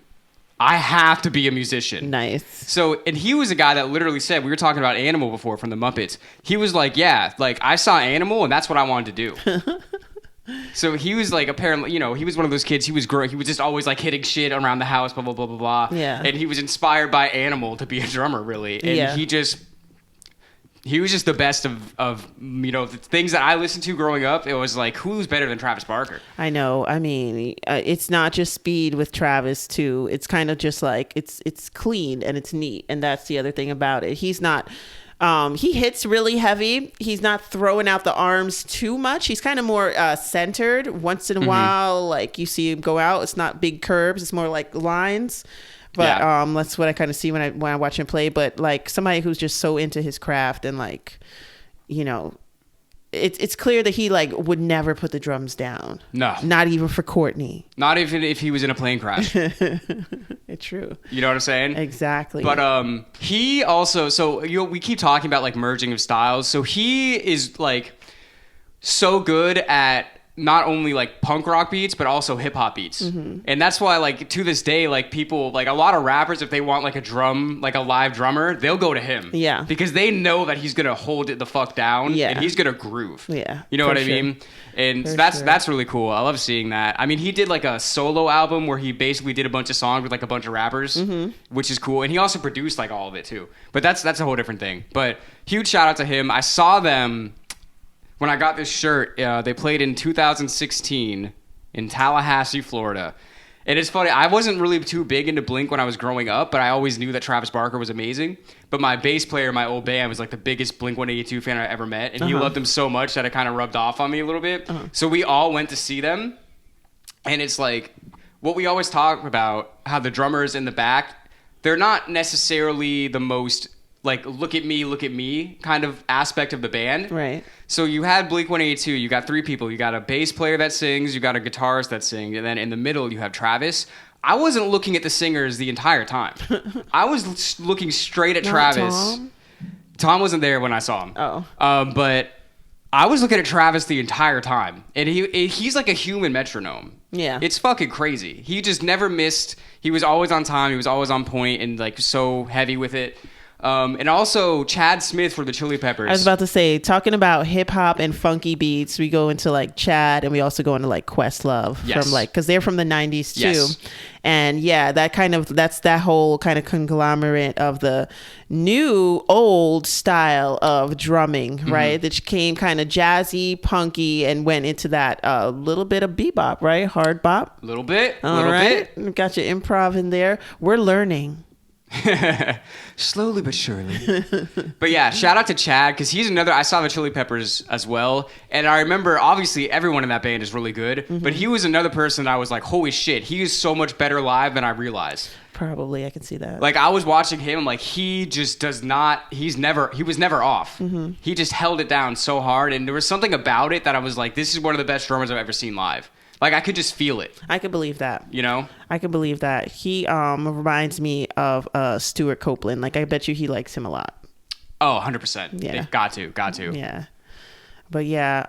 I have to be a musician. Nice. So, and he was a guy that literally said, we were talking about Animal before from the Muppets. He was like, yeah, like I saw Animal and that's what I wanted to do. So he was like, apparently, you know, he was one of those kids. He was just always like hitting shit around the house, blah, blah, blah, blah, blah. Yeah. And he was inspired by Animal to be a drummer, really. And he was just the best of you know, the things that I listened to growing up. It was like, who's better than Travis Barker? I know. I mean, it's not just speed with Travis too. It's kind of just like it's clean and it's neat, and that's the other thing about it. He's not. He hits really heavy. He's not throwing out the arms too much. He's kind of more centered. Once in a while, like you see him go out. It's not big curves. It's more like lines. But that's what I kind of see when I watch him play. But like somebody who's just so into his craft and like, you know, it's clear that he like would never put the drums down. No, not even for Courtney. Not even if he was in a plane crash. It's true. You know what I'm saying? Exactly. But he also, so you know, we keep talking about like merging of styles. So he is like so good at not only like punk rock beats, but also hip hop beats. And that's why like to this day, like people, like a lot of rappers, if they want like a drum, like a live drummer, they'll go to him. Yeah. Because they know that he's going to hold it the fuck down. Yeah. And he's going to groove. Yeah. You know what I mean? And that's really cool. I love seeing that. I mean, he did like a solo album where he basically did a bunch of songs with like a bunch of rappers, which is cool. And he also produced like all of it too. But that's a whole different thing. But huge shout out to him. I saw them when I got this shirt. They played in 2016 in Tallahassee, Florida. And it's funny, I wasn't really too big into Blink when I was growing up, but I always knew that Travis Barker was amazing. But my bass player in my old band was like the biggest Blink-182 fan I ever met. And he loved them so much that it kind of rubbed off on me a little bit. So we all went to see them. And it's like, what we always talk about, how the drummers in the back, they're not necessarily the most like look at me kind of aspect of the band. Right. So you had Blink-182, you got three people. You got a bass player that sings, you got a guitarist that sings, and then in the middle you have Travis. I wasn't looking at the singers the entire time. I was looking straight at Travis. Tom? Tom wasn't there when I saw him. Oh. But I was looking at Travis the entire time. And he's like a human metronome. Yeah. It's fucking crazy. He just never missed. He was always on time. He was always on point and like so heavy with it. And also Chad Smith for the Chili Peppers. I was about to say, talking about hip hop and funky beats, we go into like Chad, and we also go into like Questlove from like, because they're from the 90s too. Yes. And yeah, that's that whole kind of conglomerate of the new old style of drumming, right? That came kind of jazzy, punky, and went into that little bit of bebop, right? Hard bop. Little bit. Got your improv in there. We're learning. Slowly but surely. But yeah, shout out to Chad, because he's another. I saw the Chili Peppers as well, and I remember obviously everyone in that band is really good, but he was another person that I was like, holy shit, he is so much better live than I realized. Probably, I can see that. Like, I was watching him, like, he just does not, he was never off. He just held it down so hard, and there was something about it that I was like, this is one of the best drummers I've ever seen live. Like, I could just feel it. I could believe that. You know? I could believe that. He reminds me of Stuart Copeland. Like, I bet you he likes him a lot. Oh, 100%. Yeah. Got to. Yeah. But yeah,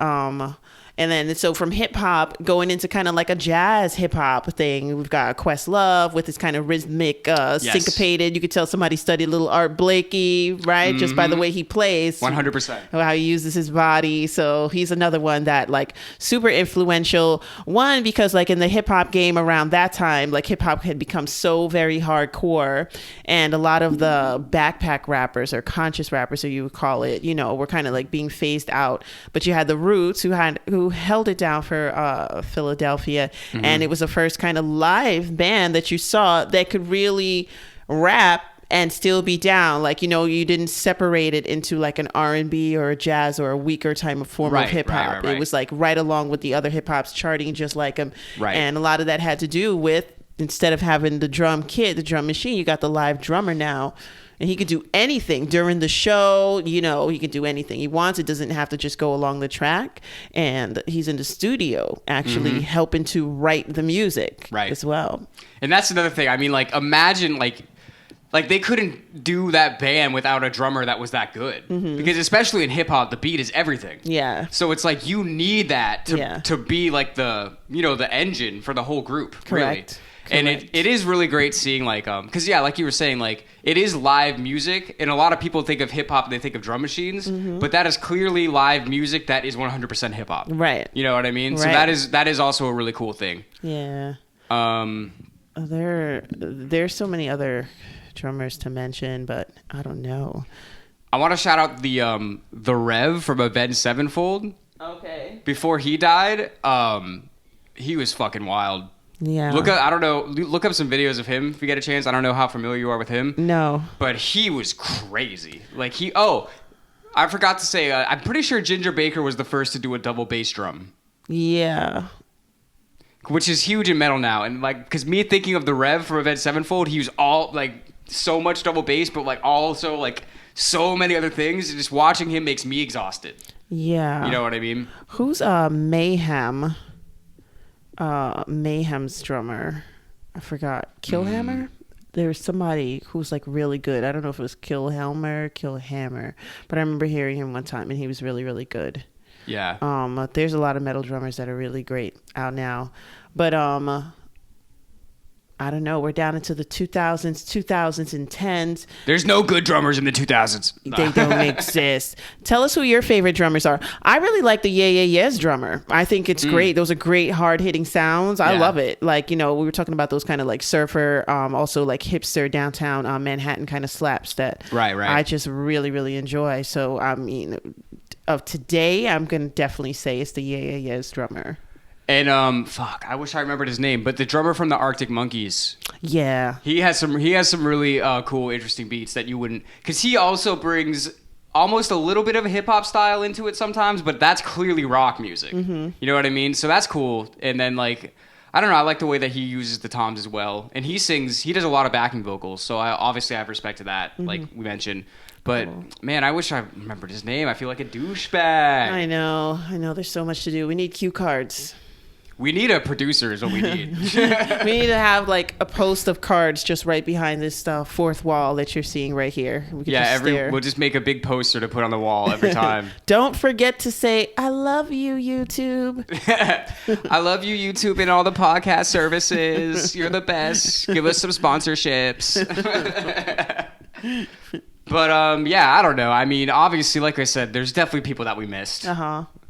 and then so from hip hop going into kind of like a jazz hip hop thing, we've got Questlove with this kind of rhythmic, syncopated. You could tell somebody studied a little Art Blakey, right? Just by the way he plays. 100%. How he uses his body. So he's another one that like super influential. One, because like in the hip hop game around that time, like hip hop had become so very hardcore, and a lot of the backpack rappers or conscious rappers, or you would call it, you know, were kind of like being phased out. But you had the Roots who held it down for Philadelphia, and it was the first kind of live band that you saw that could really rap and still be down. Like, you know, you didn't separate it into like an R&B or a jazz or a weaker type of form of hip hop. Right. It was like right along with the other hip hops, charting just like them. Right. And a lot of that had to do with, instead of having the drum kit, the drum machine, you got the live drummer now. And he could do anything during the show. You know, he can do anything he wants. It doesn't have to just go along the track. And he's in the studio actually helping to write the music as well. And that's another thing. I mean, like, imagine, like they couldn't do that band without a drummer that was that good. Because especially in hip hop, the beat is everything. Yeah. So it's like you need that to be like the, you know, the engine for the whole group. Correct. Really. And it is really great seeing, like, because, yeah, like you were saying, like, it is live music, and a lot of people think of hip-hop, they think of drum machines, but that is clearly live music that is 100% hip-hop. Right. You know what I mean? Right. So that is also a really cool thing. Yeah. There's so many other drummers to mention, but I don't know. I want to shout out the Rev from Avenged Sevenfold. Okay. Before he died, he was fucking wild. Yeah. Look up some videos of him if you get a chance. I don't know how familiar you are with him. No. But he was crazy. Like I forgot to say, I'm pretty sure Ginger Baker was the first to do a double bass drum. Yeah. Which is huge in metal now. And like, because me thinking of the Rev from Avenged Sevenfold, he was all like so much double bass, but like also like so many other things. Just watching him makes me exhausted. Yeah. You know what I mean? Who's Mayhem? Mayhem's drummer, I forgot. Killhammer? There's somebody who's like really good. I don't know if it was Killhammer, but I remember hearing him one time and he was really, really good. Yeah. There's a lot of metal drummers that are really great out now, but I don't know. We're down into the 2010s. There's no good drummers in the 2000s. They don't exist. Tell us who your favorite drummers are. I really like the Yeah Yeah Yeahs drummer. I think it's great. Those are great hard-hitting sounds. I love it. Like, you know, we were talking about those kind of like surfer, also like hipster downtown Manhattan kind of slaps that I just really, really enjoy. So, I mean, of today, I'm going to definitely say it's the Yeah Yeah Yeahs drummer. And I wish I remembered his name, but the drummer from the Arctic Monkeys. Yeah. He has some really cool, interesting beats that you wouldn't, because he also brings almost a little bit of a hip hop style into it sometimes, but that's clearly rock music. You know what I mean? So that's cool. And then like, I don't know, I like the way that he uses the toms as well. And he does a lot of backing vocals, so I have respect to that, like we mentioned. But, man, I wish I remembered his name. I feel like a douchebag. I know. There's so much to do. We need cue cards. We need a producer is what we need. We need to have like a post of cards just right behind this fourth wall that you're seeing right here. We'll just make a big poster to put on the wall every time. Don't forget to say, I love you, YouTube. I love you, YouTube, and all the podcast services. You're the best. Give us some sponsorships. But yeah, I don't know. I mean, obviously, like I said, there's definitely people that we missed.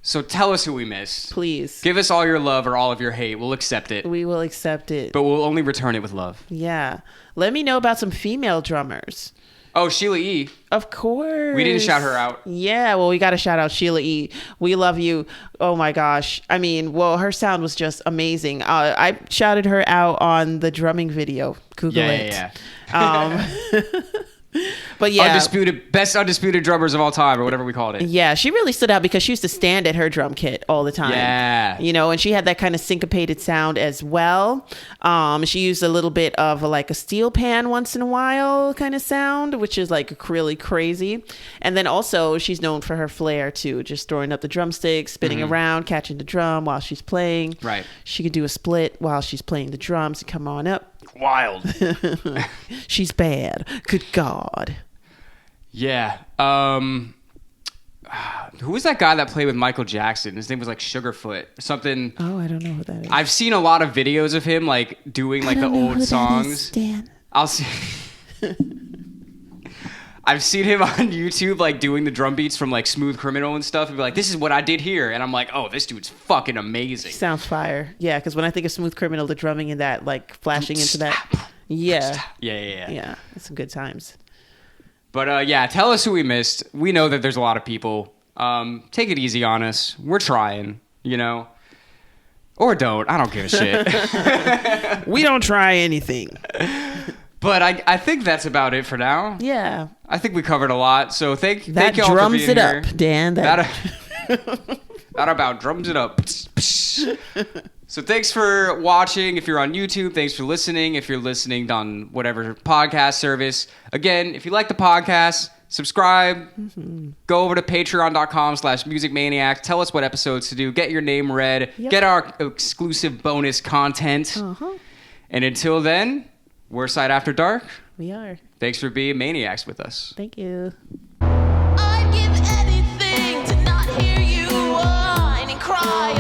So tell us who we missed. Please. Give us all your love or all of your hate. We'll accept it. We will accept it. But we'll only return it with love. Yeah. Let me know about some female drummers. Oh, Sheila E. Of course. We didn't shout her out. Yeah, well, we got to shout out Sheila E. We love you. Oh my gosh. I mean, well, her sound was just amazing. I shouted her out on the drumming video. Google it. Yeah. But yeah, best undisputed drummers of all time, or whatever we called it. Yeah, she really stood out because she used to stand at her drum kit all the time. Yeah, you know, and she had that kind of syncopated sound as well. She used a little bit of like a steel pan once in a while kind of sound, which is like really crazy. And then also she's known for her flair too, just throwing up the drumsticks, spinning around, catching the drum while she's playing. Right. She could do a split while she's playing the drums and come on up. Wild. She's bad. Good God. Yeah. Who was that guy that played with Michael Jackson? His name was like Sugarfoot or something. Oh, I don't know who that is. I've seen a lot of videos of him like doing like the old songs. Dan. I'll see. I've seen him on YouTube like doing the drum beats from like Smooth Criminal and stuff and be like, this is what I did here. And I'm like, oh, this dude's fucking amazing. Sounds fire. Yeah, because when I think of Smooth Criminal, the drumming in that, like flashing into that. Yeah. Yeah, it's some good times. But yeah, tell us who we missed. We know that there's a lot of people. Take it easy on us. We're trying, you know. Or don't. I don't give a shit. We don't try anything. But I think that's about it for now. Yeah. I think we covered a lot. So thank y'all for being here. That drums it up, Dan. That about drums it up. So thanks for watching. If you're on YouTube, thanks for listening. If you're listening on whatever podcast service. Again, if you like the podcast, subscribe. Go over to patreon.com/musicmaniac. Tell us what episodes to do. Get your name read. Yep. Get our exclusive bonus content. And until then, we're Side After Dark. We are. Thanks for being maniacs with us. Thank you. I'd give anything to not hear you whine and cry.